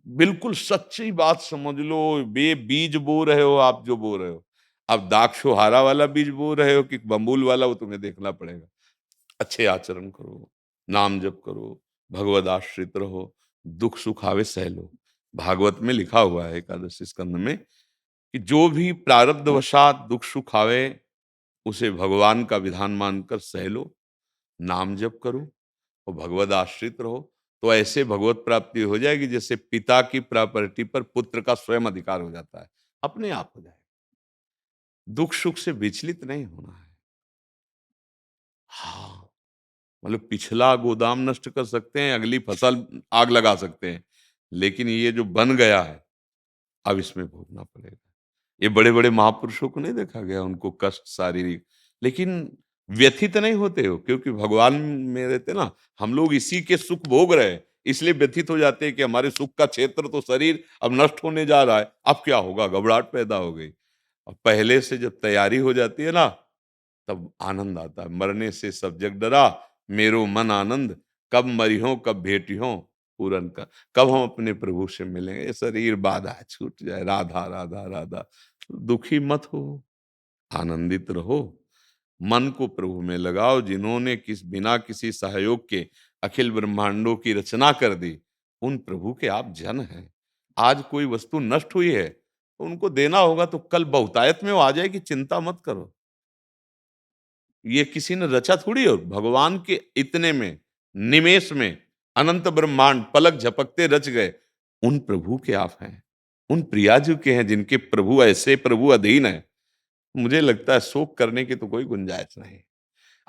बिल्कुल सच्ची बात समझ लो। बे बीज बो रहे हो आप, जो बो रहे हो, अब दाक्षोहारा वाला बीज बो रहे हो कि बम्बुल वाला, वो तुम्हें देखना पड़ेगा। अच्छे आचरण करो, नाम जप करो, भगवद आश्रित रहो, दुख सुख आवे सह लो। भागवत में लिखा हुआ है एकादशी स्कंद में कि जो भी प्रारब्धवशात दुख सुख आवे, उसे भगवान का विधान मानकर सह लो, नाम जप करो और भगवद आश्रित रहो। तो ऐसे भगवत प्राप्ति हो जाएगी जैसे पिता की प्रॉपर्टी पर पुत्र का स्वयं अधिकार हो जाता है, अपने आप हो जाएगा। दुख सुख से विचलित नहीं होना है। हाँ, मतलब पिछला गोदाम नष्ट कर सकते हैं, अगली फसल आग लगा सकते हैं, लेकिन ये जो बन गया है अब इसमें भोगना पड़ेगा। ये बड़े बड़े महापुरुषों को नहीं देखा गया, उनको कष्ट शारीरिक, लेकिन व्यथित नहीं होते हो, क्योंकि भगवान में रहते ना। हम लोग इसी के सुख भोग रहे हैं, इसलिए व्यथित हो जाते हैं कि हमारे सुख का क्षेत्र तो शरीर अब नष्ट होने जा रहा है, अब क्या होगा, घबराहट पैदा हो गई। और पहले से जब तैयारी हो जाती है ना, तब आनंद आता है। मरने से सब जग डरा, मेरो मन आनंद, कब मरियो कब भेटियो पूरन का, कब हम अपने प्रभु से मिलेंगे, ये शरीर बाधा छूट जाए। राधा राधा राधा। दुखी मत हो, आनंदित रहो, मन को प्रभु में लगाओ। जिन्होंने बिना किसी सहयोग के अखिल ब्रह्मांडों की रचना कर दी, उन प्रभु के आप जन हैं। आज कोई वस्तु नष्ट हुई है तो उनको देना होगा, तो कल बहुतायत में वो आ जाएगी, चिंता मत करो। ये किसी ने रचा थोड़ी हो, भगवान के इतने में निमेष में अनंत ब्रह्मांड पलक झपकते रच गए। उन प्रभु के आप हैं, उन प्रियाजू के हैं, जिनके प्रभु ऐसे प्रभु अधीन है। मुझे लगता है शोक करने की तो कोई गुंजाइश नहीं।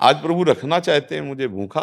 आज प्रभु रखना चाहते हैं मुझे भूखा,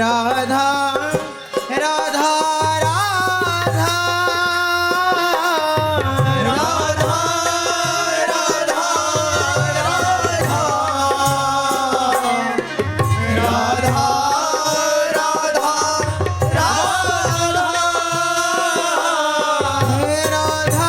राधा राधा राधा राधा राधा राधा राधा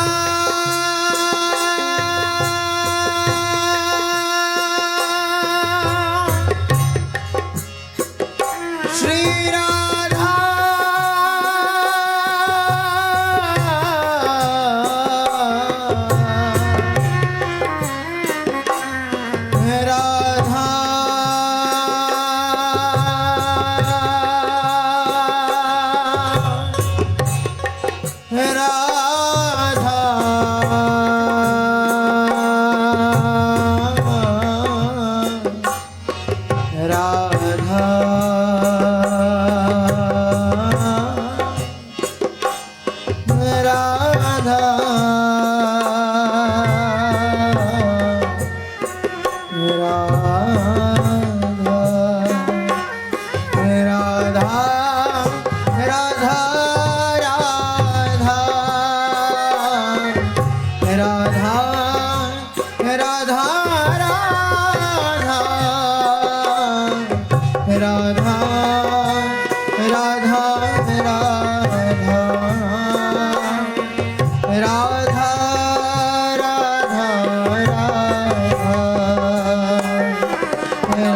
श्री राधा राधा राधा राधा राधा राधा राधा राधा राधा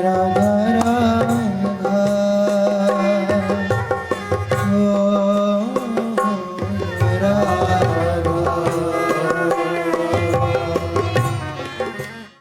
राधा राधा ओ